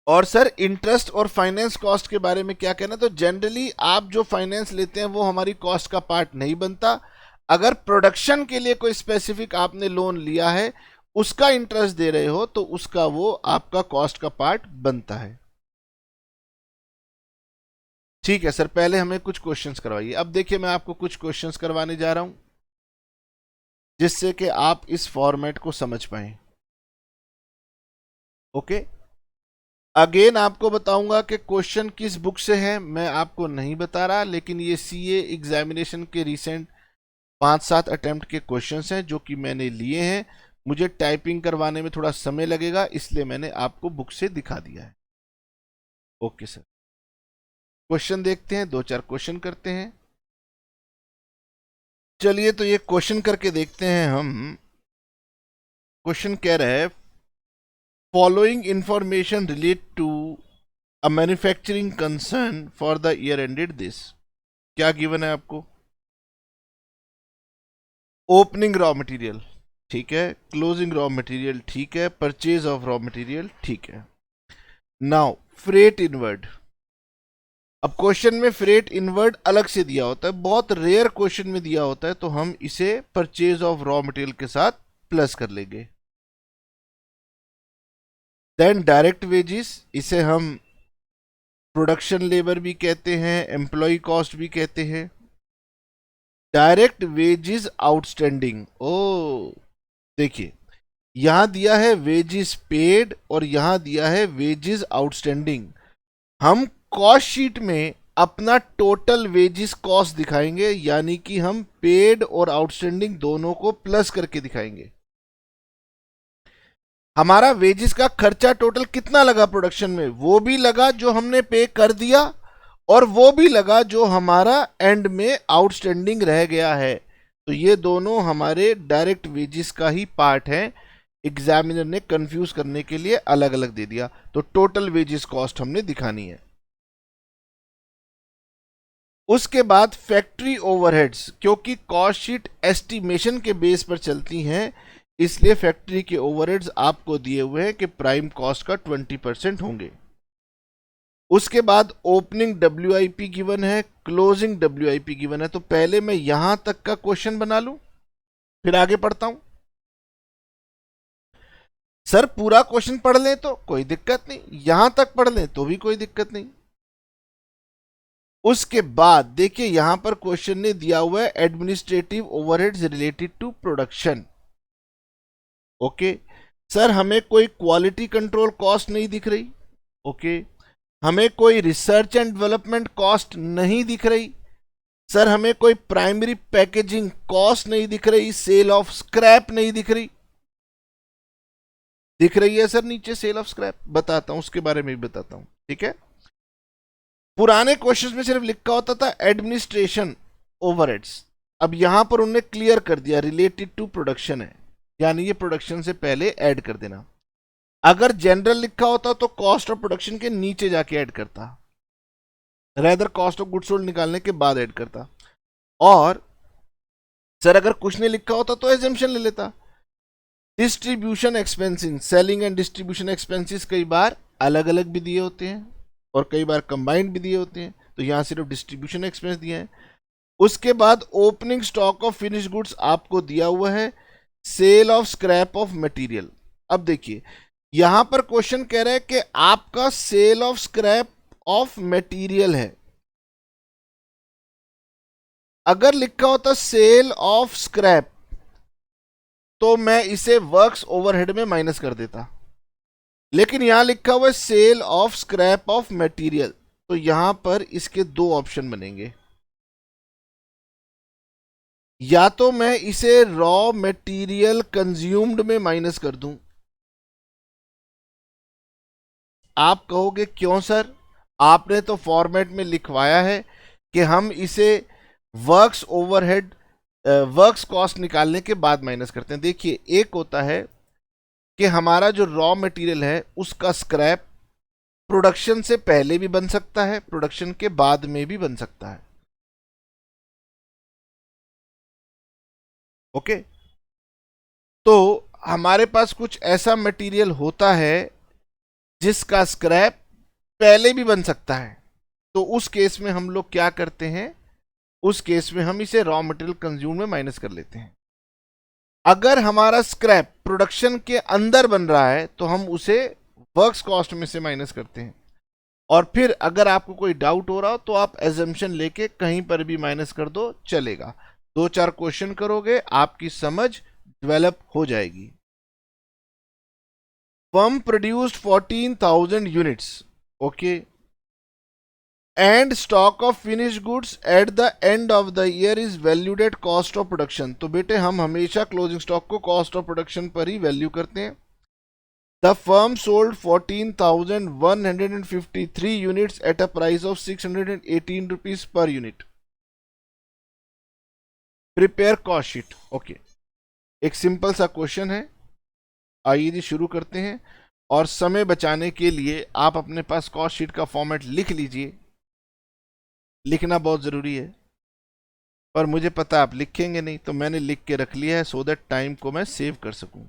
Speaker 1: और सर इंटरेस्ट और फाइनेंस कॉस्ट के बारे में क्या कहना, तो जनरली आप जो फाइनेंस लेते हैं वो हमारी कॉस्ट का पार्ट नहीं बनता। अगर प्रोडक्शन के लिए कोई स्पेसिफिक आपने लोन लिया है, उसका इंटरेस्ट दे रहे हो, तो उसका वो आपका कॉस्ट का पार्ट बनता है, ठीक है सर। पहले हमें कुछ क्वेश्चंस करवाइए। अब देखिए मैं आपको कुछ क्वेश्चंस करवाने जा रहा हूं जिससे कि आप इस फॉर्मेट को समझ पाए, ओके। अगेन आपको बताऊंगा कि क्वेश्चन किस बुक से है, मैं आपको नहीं बता रहा, लेकिन ये सीए एग्जामिनेशन के रिसेंट 5-7 अटेम्प्ट के क्वेश्चंस हैं जो कि मैंने लिए हैं। मुझे टाइपिंग करवाने में थोड़ा समय लगेगा, इसलिए मैंने आपको बुक से दिखा दिया है। ओके सर, क्वेश्चन देखते हैं, 2-4 क्वेश्चन करते हैं। चलिए तो ये क्वेश्चन करके देखते हैं हम। क्वेश्चन कह रहा है following information relate to a manufacturing concern for the year ended this. क्या गिवन है आपको? ओपनिंग रॉ मटेरियल ठीक है, क्लोजिंग रॉ मटेरियल ठीक है, परचेज ऑफ रॉ मटेरियल ठीक है। Now freight inward. अब क्वेश्चन में फ्रेट इनवर्ड अलग से दिया होता है, बहुत रेयर क्वेश्चन में दिया होता है, तो हम इसे परचेज ऑफ रॉ मटेरियल के साथ प्लस कर लेंगे। देन डायरेक्ट वेजिस, इसे हम प्रोडक्शन लेबर भी कहते हैं, एम्प्लॉय कॉस्ट भी कहते हैं। डायरेक्ट वेजिस आउटस्टैंडिंग, ओ देखिए यहां दिया है वेजिस पेड और यहां दिया है वेजिस आउटस्टैंडिंग। हम कॉस्ट शीट में अपना टोटल वेजिस कॉस्ट दिखाएंगे, यानी कि हम पेड और आउटस्टैंडिंग दोनों को प्लस करके दिखाएंगे। हमारा वेजिस का खर्चा टोटल कितना लगा प्रोडक्शन में, वो भी लगा जो हमने पे कर दिया, और वो भी लगा जो हमारा एंड में आउटस्टैंडिंग रह गया है। तो ये दोनों हमारे डायरेक्ट वेजिस का ही पार्ट है। एग्जामिनर ने कंफ्यूज करने के लिए अलग अलग दे दिया, तो टोटल वेजिस कॉस्ट हमने दिखानी है। उसके बाद फैक्ट्री ओवरहेड्स, क्योंकि कॉस्ट शीट एस्टिमेशन के बेस पर चलती हैं, इसलिए फैक्ट्री के ओवरहेड्स आपको दिए हुए हैं कि प्राइम कॉस्ट का 20% होंगे। उसके बाद ओपनिंग WIP गिवन है, क्लोजिंग WIP गिवन है। तो पहले मैं यहां तक का क्वेश्चन बना लूं, फिर आगे पढ़ता हूं। सर पूरा क्वेश्चन पढ़ लें तो कोई दिक्कत नहीं, यहां तक पढ़ लें तो भी कोई दिक्कत नहीं। उसके बाद देखिए यहां पर क्वेश्चन ने दिया हुआ है administrative overheads related to production. Okay sir, हमें कोई क्वालिटी कंट्रोल कॉस्ट नहीं दिख रही। ओके हमें कोई रिसर्च एंड डेवलपमेंट कॉस्ट नहीं दिख रही। सर हमें कोई प्राइमरी पैकेजिंग कॉस्ट नहीं दिख रही, सेल ऑफ स्क्रैप नहीं दिख रही। दिख रही है सर नीचे सेल ऑफ स्क्रैप, बताता हूं, उसके बारे में भी बताता हूं, ठीक है। पुराने क्वेश्चन में सिर्फ लिखा होता था एडमिनिस्ट्रेशन ओवरहेड्स, अब यहां पर उन्होंने क्लियर कर दिया रिलेटेड टू प्रोडक्शन है, यानी ये प्रोडक्शन से पहले ऐड कर देना। अगर जनरल लिखा होता तो कॉस्ट ऑफ प्रोडक्शन के नीचे जाके ऐड करता, rather cost of goods sold निकालने के बाद ऐड करता। और सर अगर कुछ नहीं लिखा होता तो एजम्पशन ले लेता। Distribution expensing, selling and distribution expenses कई बार अलग अलग भी दिए होते हैं और कई बार कंबाइंड भी दिए होते हैं, तो यहां सिर्फ डिस्ट्रीब्यूशन एक्सपेंस दिया है। उसके बाद opening stock of finish goods आपको दिया हुआ है, sale of scrap of material. अब देखिए यहां पर क्वेश्चन कह रहा है कि आपका sale of scrap of material है। अगर लिखा होता सेल ऑफ स्क्रैप तो मैं इसे वर्क्स ओवरहेड में माइनस कर देता, लेकिन यहां लिखा हुआ है sale of scrap of material, तो यहां पर इसके दो ऑप्शन बनेंगे। या तो मैं इसे रॉ मटेरियल कंज्यूम्ड में माइनस कर दूं। आप कहोगे क्यों सर, आपने तो फॉर्मेट में लिखवाया है कि हम इसे वर्क्स ओवरहेड वर्क्स कॉस्ट निकालने के बाद माइनस करते हैं। देखिए एक होता है कि हमारा जो रॉ मटेरियल है उसका स्क्रैप प्रोडक्शन से पहले भी बन सकता है, प्रोडक्शन के बाद में भी बन सकता है। ओके तो हमारे पास कुछ ऐसा मटेरियल होता है जिसका स्क्रैप पहले भी बन सकता है, तो उस केस में हम लोग क्या करते हैं, उस केस में हम इसे रॉ मटेरियल कंज्यूम में माइनस कर लेते हैं। अगर हमारा स्क्रैप प्रोडक्शन के अंदर बन रहा है तो हम उसे वर्क्स कॉस्ट में से माइनस करते हैं। और फिर अगर आपको कोई डाउट हो रहा हो तो आप एजम्पशन लेके कहीं पर भी माइनस कर दो, चलेगा। 2-4 क्वेश्चन करोगे आपकी समझ डेवलप हो जाएगी। firm produced 14,000 units, okay, and stock of finished goods at the end of the year is valued at cost of production. तो बेटे हम हमेशा क्लोजिंग स्टॉक को कॉस्ट ऑफ प्रोडक्शन पर ही वैल्यू करते हैं. The firm sold 14,153 units at a price of 618 rupees per unit. Prepare cost sheet. Okay. एक सिंपल सा क्वेश्चन है, आइए जी शुरू करते हैं. और समय बचाने के लिए आप अपने पास कॉस्ट शीट का फॉर्मेट लिख लीजिए. लिखना बहुत ज़रूरी है, पर मुझे पता आप लिखेंगे नहीं, तो मैंने लिख के रख लिया है सो दैट टाइम को मैं सेव कर सकूं.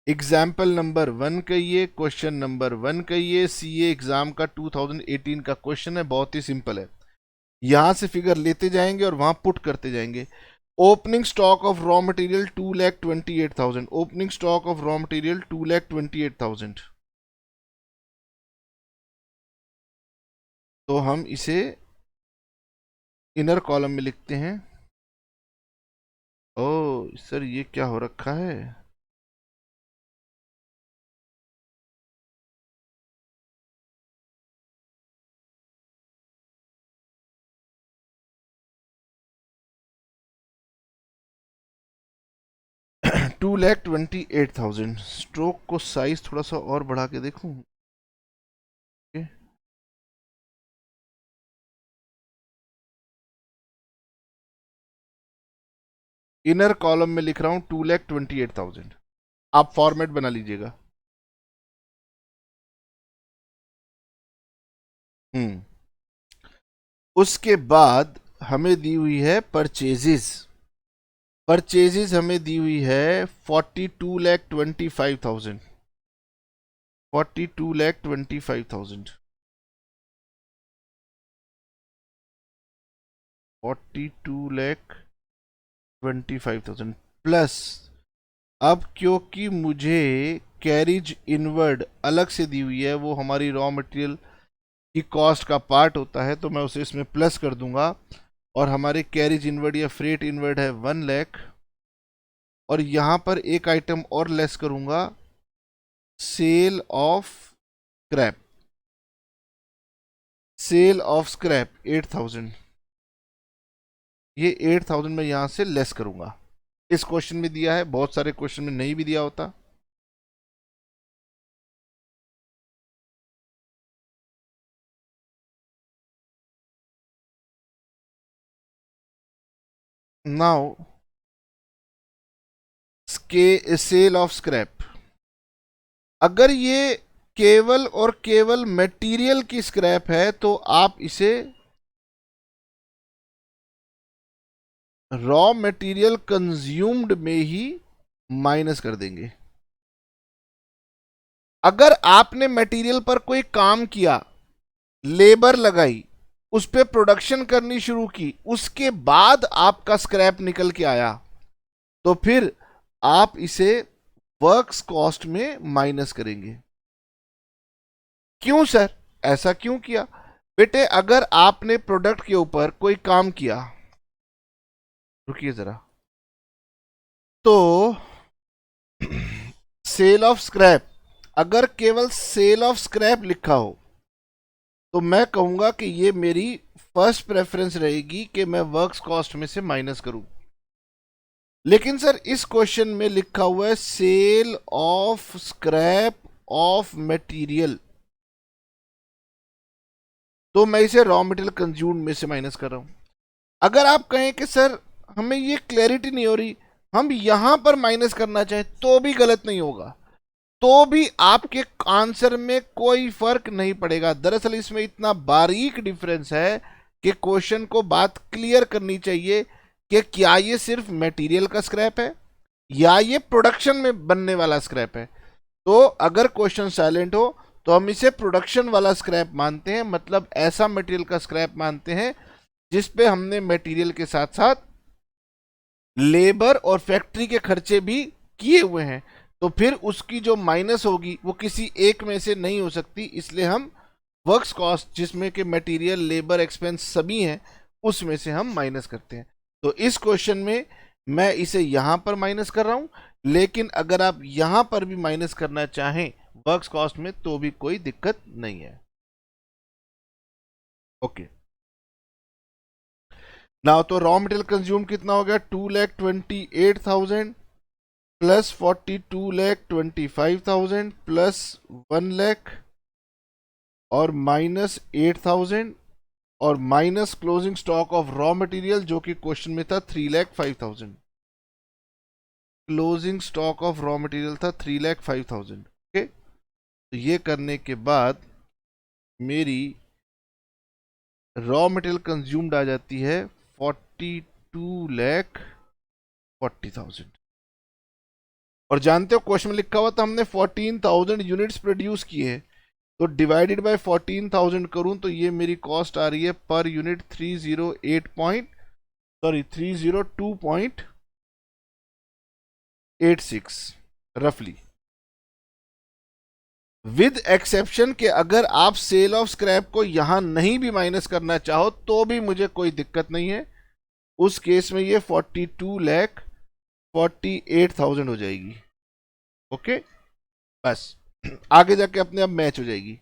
Speaker 1: एग्जाम्पल नंबर 1 कहिए, क्वेश्चन नंबर 1 कहिए. सीए एग्जाम का 2018 का क्वेश्चन है, बहुत ही सिंपल है. यहां से फिगर लेते जाएंगे और वहां पुट करते जाएंगे. Opening stock of raw material 2,28,000. Opening stock of raw material 2,28,000. तो हम इसे इनर कॉलम में लिखते हैं. ओ सर ये क्या हो रखा है? $2,28,000. स्ट्रोक को साइज थोड़ा सा और बढ़ा के देखूं. इनर कॉलम में लिख रहा हूं 2,28,000. आप फॉर्मेट बना लीजिएगा. उसके बाद हमें दी हुई है परचेजेस. परचेजेस हमें दी हुई है 42,25,000. 42,25,000. 42,25,000 प्लस, अब क्योंकि मुझे कैरिज इनवर्ड अलग से दी हुई है, वो हमारी रॉ मटेरियल की कॉस्ट का पार्ट होता है, तो मैं उसे इसमें प्लस कर दूंगा. और हमारे कैरिज इनवर्ड या फ्रेट इनवर्ड है 1 लाख. और यहां पर एक आइटम और लेस करूंगा, sale of scrap. Sale of scrap 8,000. ये 8,000 मैं यहां से लेस करूंगा. इस क्वेश्चन में दिया है, बहुत सारे क्वेश्चन में नहीं भी दिया होता. नाउ सेल ऑफ स्क्रैप, अगर ये केवल और केवल मटेरियल की स्क्रैप है तो आप इसे रॉ मटेरियल कंज्यूम्ड में ही माइनस कर देंगे. अगर आपने मटेरियल पर कोई काम किया, लेबर लगाई, उस पर प्रोडक्शन करनी शुरू की, उसके बाद आपका स्क्रैप निकल के आया, तो फिर आप इसे वर्क्स कॉस्ट में माइनस करेंगे. क्यों सर, ऐसा क्यों किया? बेटे अगर आपने प्रोडक्ट के ऊपर कोई काम किया, रुकिए जरा, तो सेल ऑफ स्क्रैप, अगर केवल सेल ऑफ स्क्रैप लिखा हो तो मैं कहूंगा कि ये मेरी फर्स्ट प्रेफरेंस रहेगी कि मैं वर्क्स कॉस्ट में से माइनस करूं. लेकिन सर इस क्वेश्चन में लिखा हुआ है sale of scrap of material, तो मैं इसे रॉ मटेरियल कंज्यूम में से माइनस कर रहा हूं. अगर आप कहें कि सर हमें ये क्लैरिटी नहीं हो रही, हम यहां पर माइनस करना चाहें, तो भी गलत नहीं होगा, तो भी आपके आंसर में कोई फर्क नहीं पड़ेगा. दरअसल इसमें इतना बारीक डिफरेंस है कि क्वेश्चन को बात क्लियर करनी चाहिए कि क्या ये सिर्फ मटेरियल का स्क्रैप है या ये प्रोडक्शन में बनने वाला स्क्रैप है. तो अगर क्वेश्चन साइलेंट हो तो हम इसे प्रोडक्शन वाला स्क्रैप मानते हैं, मतलब ऐसा मटेरियल का स्क्रैप मानते हैं जिस पे हमने मटेरियल के साथ साथ लेबर और फैक्ट्री के खर्चे भी किए हुए हैं. तो फिर उसकी जो माइनस होगी वो किसी एक में से नहीं हो सकती, इसलिए हम वर्क्स कॉस्ट जिसमें कि मटेरियल, लेबर, एक्सपेंस सभी हैं, उसमें से हम माइनस करते हैं. तो इस क्वेश्चन में मैं इसे यहां पर माइनस कर रहा हूं, लेकिन अगर आप यहां पर भी माइनस करना चाहें वर्क्स कॉस्ट में तो भी कोई दिक्कत नहीं है। ओके, नाउ तो रॉ मटेरियल कंज्यूम कितना हो गया, 2,28,000 प्लस 42,25,000 प्लस 1,00,000 और माइनस 8,000 और minus closing stock of raw material जो कि क्वेश्चन में था 3,05,000। Closing stock of raw material था 3,05,000। ओके, तो ये करने के बाद मेरी रॉ मटेरियल कंज्यूम्ड आ जाती है 42,40,000। और जानते हो क्वेश्चन में लिखा हुआ था हमने 14,000 यूनिट्स प्रोड्यूस किए हैं, तो डिवाइडेड बाय 14,000 करूं तो ये मेरी कॉस्ट आ रही है पर यूनिट 302.86 रफली, विद एक्सेप्शन के अगर आप सेल ऑफ स्क्रैप को यहां नहीं भी माइनस करना चाहो तो भी मुझे कोई दिक्कत नहीं है। उस केस में ये 42,48,000 हो जाएगी। ओके, बस आगे जाके अपने आप मैच हो जाएगी।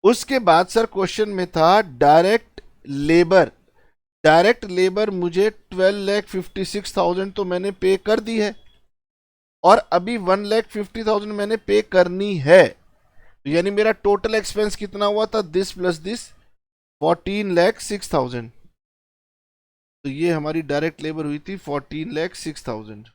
Speaker 1: उसके बाद सर क्वेश्चन में था डायरेक्ट लेबर। डायरेक्ट लेबर मुझे 12,56,000 तो मैंने पे कर दी है और अभी 1,50,000 मैंने पे करनी है, तो यानी मेरा टोटल एक्सपेंस कितना हुआ था, दिस प्लस दिस 14,06,000। तो ये हमारी डायरेक्ट लेबर हुई थी 14,06,000।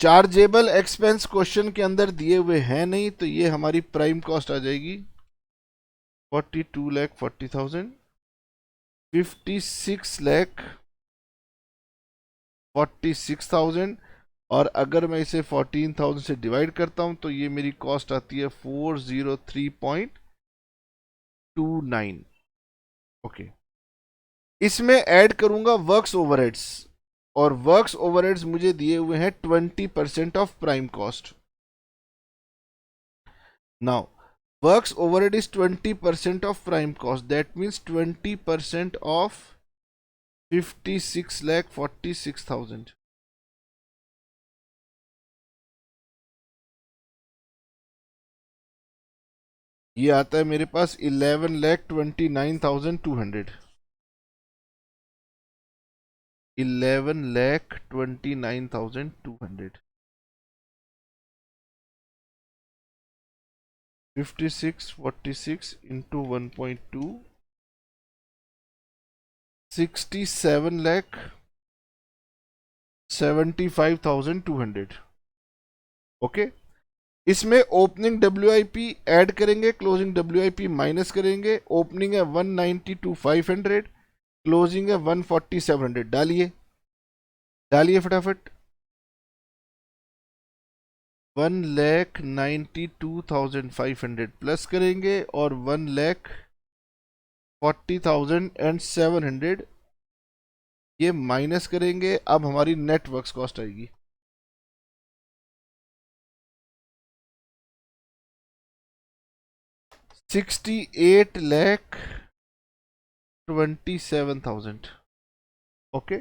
Speaker 1: चार्जेबल एक्सपेंस क्वेश्चन के अंदर दिए हुए हैं नहीं, तो ये हमारी प्राइम कॉस्ट आ जाएगी 42,40,000, 56,46,000 और अगर मैं इसे 14,000 से डिवाइड करता हूं तो ये मेरी कॉस्ट आती है 403.29। ओके, इसमें ऐड करूंगा वर्क्स ओवरहेड्स और वर्क्स ओवरहेड्स मुझे दिए हुए हैं 20% of prime cost. Now works overhead is 20% of prime cost, that means 20% of 56,46,000। ये आता है मेरे पास 11,29,200। 11,29,200 5646 into 1.2 67,75,200। ओके, इसमें ओपनिंग WIP ऐड करेंगे, क्लोजिंग WIP माइनस करेंगे। ओपनिंग है 192,500, क्लोजिंग है 14700। डालिए डालिए फटाफट। 1,92,500 प्लस करेंगे और 1,40,700 ये माइनस करेंगे। अब हमारी नेट वर्क्स कॉस्ट आएगी 68,27,000। ओके,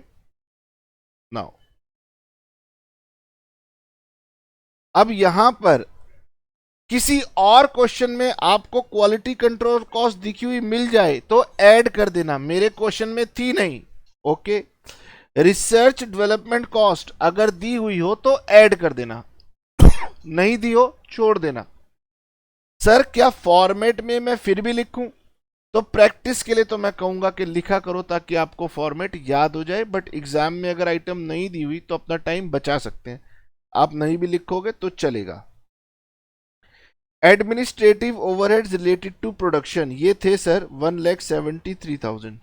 Speaker 1: नाउ अब यहां पर किसी और क्वेश्चन में आपको क्वालिटी कंट्रोल कॉस्ट दिखी हुई मिल जाए तो ऐड कर देना, मेरे क्वेश्चन में थी नहीं। ओके, रिसर्च डेवलपमेंट कॉस्ट अगर दी हुई हो तो ऐड कर देना, नहीं दी हो छोड़ देना। सर क्या फॉर्मेट में मैं फिर भी लिखूं, तो प्रैक्टिस के लिए तो मैं कहूंगा कि लिखा करो ताकि आपको फॉर्मेट याद हो जाए, बट एग्जाम में अगर आइटम नहीं दी हुई तो अपना टाइम बचा सकते हैं, आप नहीं भी लिखोगे तो चलेगा। Administrative overheads related to production ये थे सर 1,73,000।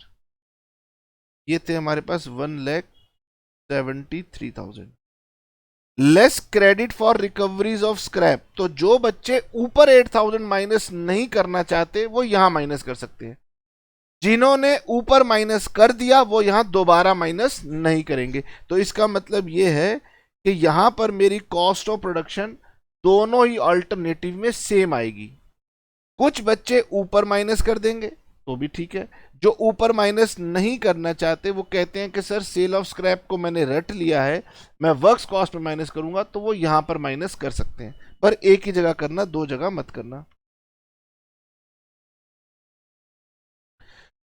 Speaker 1: ये थे हमारे पास 1,73,000। Less credit for recoveries of scrap, तो जो बच्चे ऊपर 8,000 माइनस नहीं करना चाहते वो यहां माइनस कर सकते हैं। जिन्होंने ऊपर माइनस कर दिया वो यहां दोबारा माइनस नहीं करेंगे। तो इसका मतलब यह है कि यहां पर मेरी कॉस्ट ऑफ प्रोडक्शन दोनों ही अल्टरनेटिव में सेम आएगी। कुछ बच्चे ऊपर माइनस कर देंगे तो भी ठीक है। जो ऊपर माइनस नहीं करना चाहते वो कहते हैं कि सर सेल ऑफ स्क्रैप को मैंने रट लिया है, मैं वर्क्स कॉस्ट में माइनस करूंगा, तो वो यहां पर माइनस कर सकते हैं, पर एक ही जगह करना, दो जगह मत करना।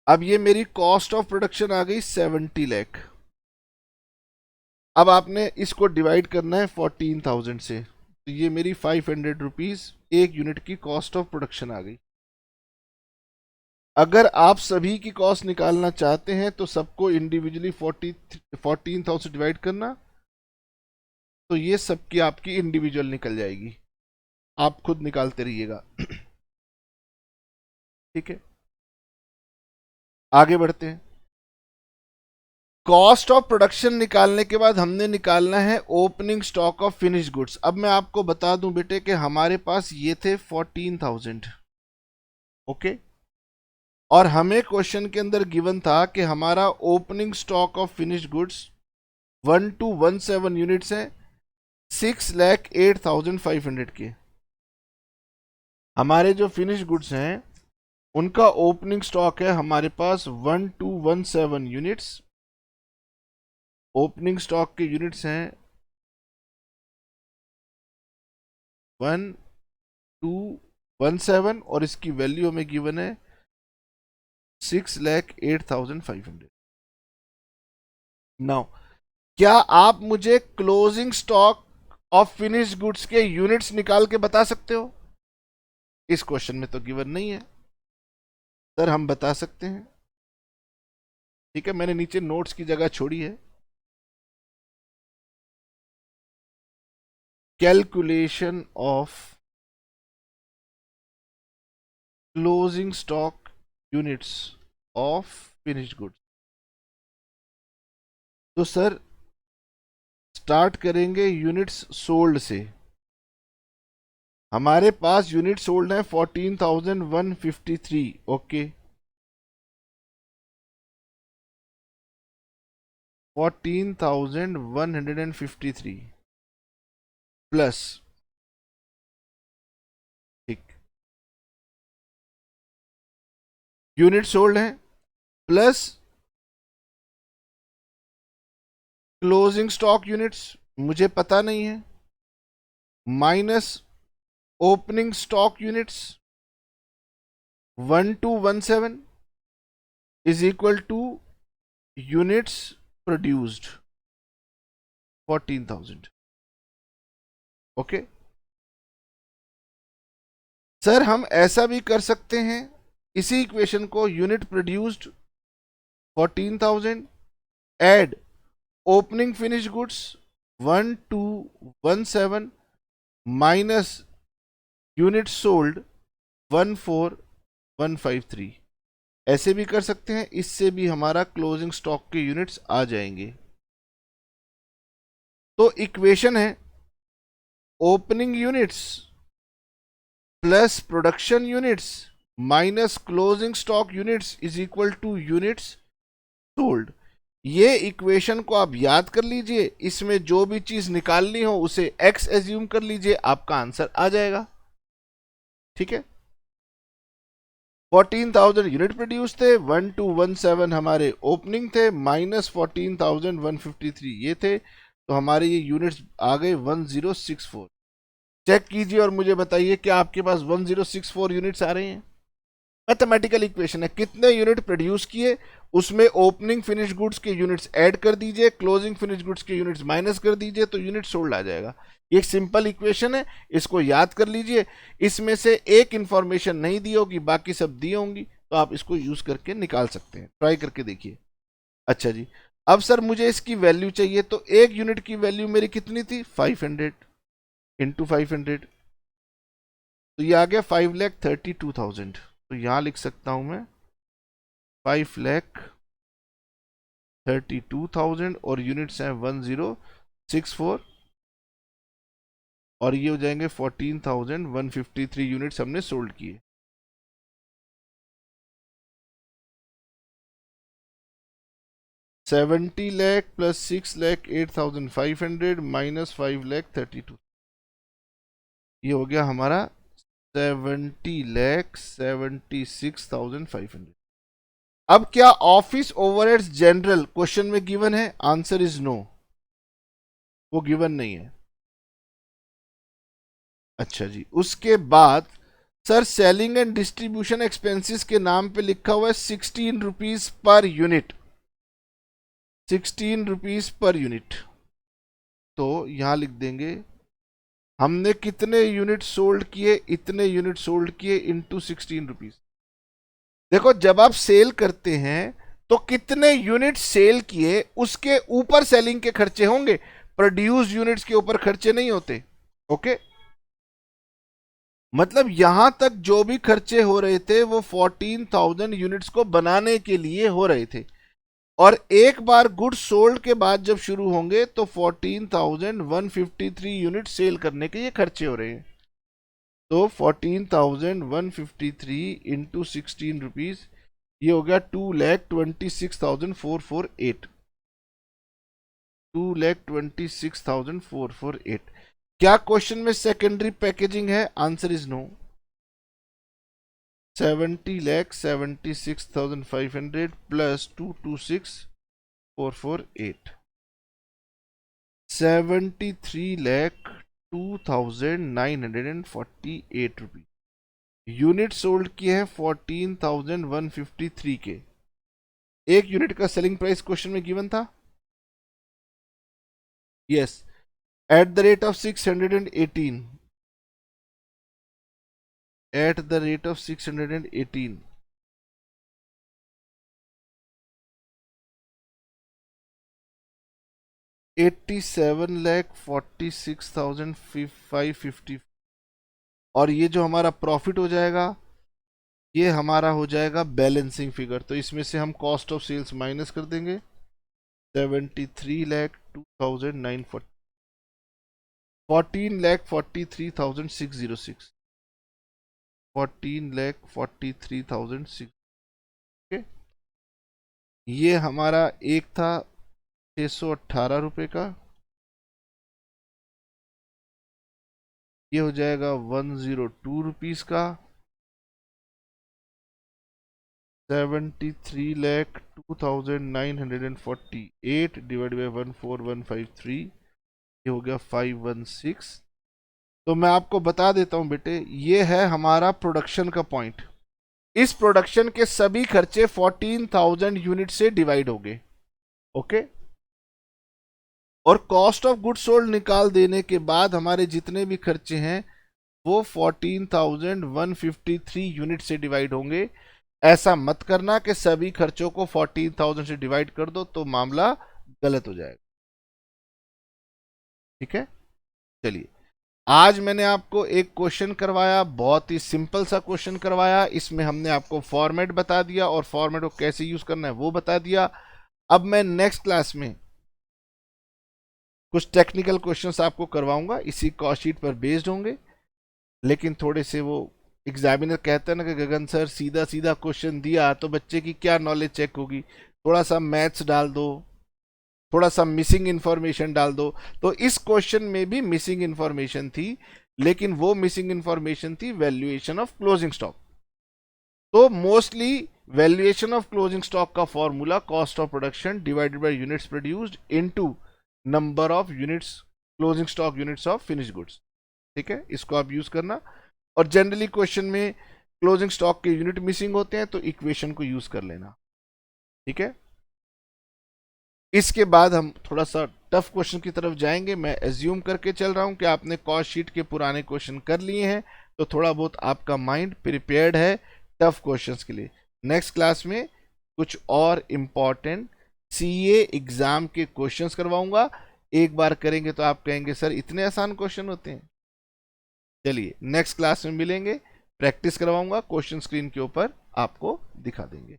Speaker 1: अब ये मेरी कॉस्ट ऑफ प्रोडक्शन आ गई 70 लाख। अब आपने इसको डिवाइड करना है 14,000 से, तो ये मेरी 500 रुपीज एक यूनिट की कॉस्ट ऑफ प्रोडक्शन आ गई। अगर आप सभी की कॉस्ट निकालना चाहते हैं तो सबको इंडिविजुअली 14,000 डिवाइड करना, तो ये सबकी आपकी इंडिविजुअल निकल जाएगी, आप खुद निकालते रहिएगा। ठीक है, आगे बढ़ते हैं। कॉस्ट ऑफ प्रोडक्शन निकालने के बाद हमने निकालना है opening stock of finish goods. अब मैं आपको बता दूं बेटे कि हमारे पास ये थे 14,000, ओके, और हमें क्वेश्चन के अंदर गिवन था कि हमारा opening stock of finish goods 1217 units है, 6,08,500 के। हमारे जो फिनिश गुड्स हैं उनका ओपनिंग स्टॉक है हमारे पास 1217 यूनिट्स, ओपनिंग स्टॉक के यूनिट्स हैं 1217 और इसकी वैल्यू हमें गिवन है 6,08,500। नाउ क्या आप मुझे closing stock of finish goods के यूनिट्स निकाल के बता सकते हो? इस क्वेश्चन में तो गिवन नहीं है सर, हम बता सकते हैं। ठीक है, मैंने नीचे नोट्स की जगह छोड़ी है। Calculation of closing stock units of finished goods. तो सर स्टार्ट करेंगे यूनिट्स सोल्ड से। हमारे पास यूनिट सोल्ड है 14,153, ओके, 14,153 प्लस, ठीक, यूनिट सोल्ड है प्लस क्लोजिंग स्टॉक यूनिट्स मुझे पता नहीं है, minus opening stock units 1217 is equal to units produced 14,000, okay. Sir हम ऐसा भी कर सकते हैं, इसी इक्वेशन को unit produced 14,000 add opening finish goods 1217 minus unit sold 14,153, ऐसे भी कर सकते हैं। इससे भी हमारा क्लोजिंग स्टॉक के यूनिट्स आ जाएंगे। तो इक्वेशन है opening units plus production units minus closing stock units is equal to units sold. ये इक्वेशन को आप याद कर लीजिए, इसमें जो भी चीज निकालनी हो उसे x एज्यूम कर लीजिए, आपका आंसर आ जाएगा। ठीक है, 14,000 यूनिट प्रोड्यूस थे, 1217 हमारे ओपनिंग थे, माइनस 14,153 ये थे, तो हमारे ये यूनिट्स आ गए 1064। चेक कीजिए और मुझे बताइए क्या आपके पास 1064 यूनिट्स आ रहे हैं। मैथमेटिकल इक्वेशन है, कितने यूनिट प्रोड्यूस किए उसमें ओपनिंग फिनिश गुड्स के यूनिट्स ऐड कर दीजिए, क्लोजिंग फिनिश गुड्स के यूनिट्स माइनस कर दीजिए, तो यूनिट सोल्ड आ जाएगा। ये एक सिंपल इक्वेशन है, इसको याद कर लीजिए। इसमें से एक इंफॉर्मेशन नहीं दी होगी, बाकी सब दी होंगी, तो आप इसको यूज करके निकाल सकते हैं, ट्राई करके देखिए। अच्छा जी, अब सर मुझे इसकी वैल्यू चाहिए, तो एक यूनिट की वैल्यू मेरी कितनी थी 500 इंटू 500, तो ये आ गया 5,32,000। तो यहां लिख सकता हूं मैं 5,32,000 और यूनिट्स हैं 1064 और ये हो जाएंगे 14,153 यूनिट्स हमने सोल्ड किए। ₹70 लाख प्लस 6,08,500 माइनस 5,32,000, ये हो गया हमारा 70,76,500। अब क्या ऑफिस ओवरहेड्स जनरल क्वेश्चन में गिवन है? आंसर इज नो, वो गिवन नहीं है। अच्छा जी, उसके बाद sir selling and distribution expenses के नाम पे लिखा हुआ है 16 rupees per unit, 16 rupees per unit. तो यहां लिख देंगे हमने कितने यूनिट सोल्ड किए, इतने यूनिट सोल्ड किए इंटू 16 रुपीज। देखो जब आप सेल करते हैं तो कितने यूनिट सेल किए उसके ऊपर सेलिंग के खर्चे होंगे, प्रोड्यूस यूनिट्स के ऊपर खर्चे नहीं होते। ओके, मतलब यहां तक जो भी खर्चे हो रहे थे वो 14,000 यूनिट्स को बनाने के लिए हो रहे थे, और एक बार गुड्स सोल्ड के बाद जब शुरू होंगे तो 14,153 यूनिट सेल करने के ये खर्चे हो रहे हैं। तो 14,153 इंटू 16 रुपीज, ये हो गया 2,26,448, 2,26,448। क्या क्वेश्चन में सेकेंडरी पैकेजिंग है? Answer is no. 70,76,500 plus 226,448, 73,02,948 rupees. Unit sold किए हैं 14,153 के। एक यूनिट का सेलिंग प्राइस क्वेश्चन में गिवन था, yes, at the rate of 618, at the rate of 618। $87,46,550। और ये जो हमारा प्रॉफिट हो जाएगा ये हमारा हो जाएगा बैलेंसिंग फिगर। तो इसमें से हम कॉस्ट ऑफ सेल्स माइनस कर देंगे, 73,02,940, 14,43,606, 14,43,600। ओके, ये हमारा एक था 618 रुपये का, ये हो जाएगा 102 रुपीज का, 73,02,948 डिवाइड बाई 14153, ये हो गया 516। तो मैं आपको बता देता हूं बेटे, ये है हमारा प्रोडक्शन का पॉइंट। इस प्रोडक्शन के सभी खर्चे 14,000 यूनिट से डिवाइड हो गए। ओके, और कॉस्ट ऑफ गुड्स सोल्ड निकाल देने के बाद हमारे जितने भी खर्चे हैं वो 14,153 यूनिट से डिवाइड होंगे। ऐसा मत करना कि सभी खर्चों को 14,000 से डिवाइड कर दो, तो मामला गलत हो जाएगा। ठीक है, चलिए, आज मैंने आपको एक क्वेश्चन करवाया, बहुत ही सिंपल सा क्वेश्चन करवाया। इसमें हमने आपको फॉर्मेट बता दिया और फॉर्मेट को कैसे यूज करना है वो बता दिया। अब मैं नेक्स्ट क्लास में कुछ टेक्निकल क्वेश्चंस आपको करवाऊंगा, इसी कॉस्ट शीट पर बेस्ड होंगे, लेकिन थोड़े से वो एग्जामिनर कहता है ना कि गगन सर सीधा सीधा क्वेश्चन दिया तो बच्चे की क्या नॉलेज चेक होगी, थोड़ा सा मैथ्स डाल दो, थोड़ा सा मिसिंग इंफॉर्मेशन डाल दो। तो इस क्वेश्चन में भी मिसिंग इंफॉर्मेशन थी, लेकिन वो मिसिंग इंफॉर्मेशन थी वैल्यूएशन ऑफ क्लोजिंग स्टॉक। तो mostly valuation of closing stock का formula cost of production divided by units produced into number of units, closing stock units of finish goods. ठीक है, इसको आप यूज करना। और जनरली क्वेश्चन में क्लोजिंग स्टॉक के यूनिट मिसिंग होते हैं तो इक्वेशन को यूज कर लेना। ठीक है, इसके बाद हम थोड़ा सा टफ क्वेश्चन की तरफ जाएंगे। मैं एज्यूम करके चल रहा हूं कि आपने कॉस्ट शीट के पुराने क्वेश्चन कर लिए हैं, तो थोड़ा बहुत आपका माइंड प्रिपेयर्ड है टफ क्वेश्चंस के लिए। नेक्स्ट क्लास में कुछ और इंपॉर्टेंट सीए एग्जाम के क्वेश्चंस करवाऊंगा। एक बार करेंगे तो आप कहेंगे सर इतने आसान क्वेश्चन होते हैं। चलिए नेक्स्ट क्लास में मिलेंगे, प्रैक्टिस करवाऊंगा, क्वेश्चन स्क्रीन के ऊपर आपको दिखा देंगे।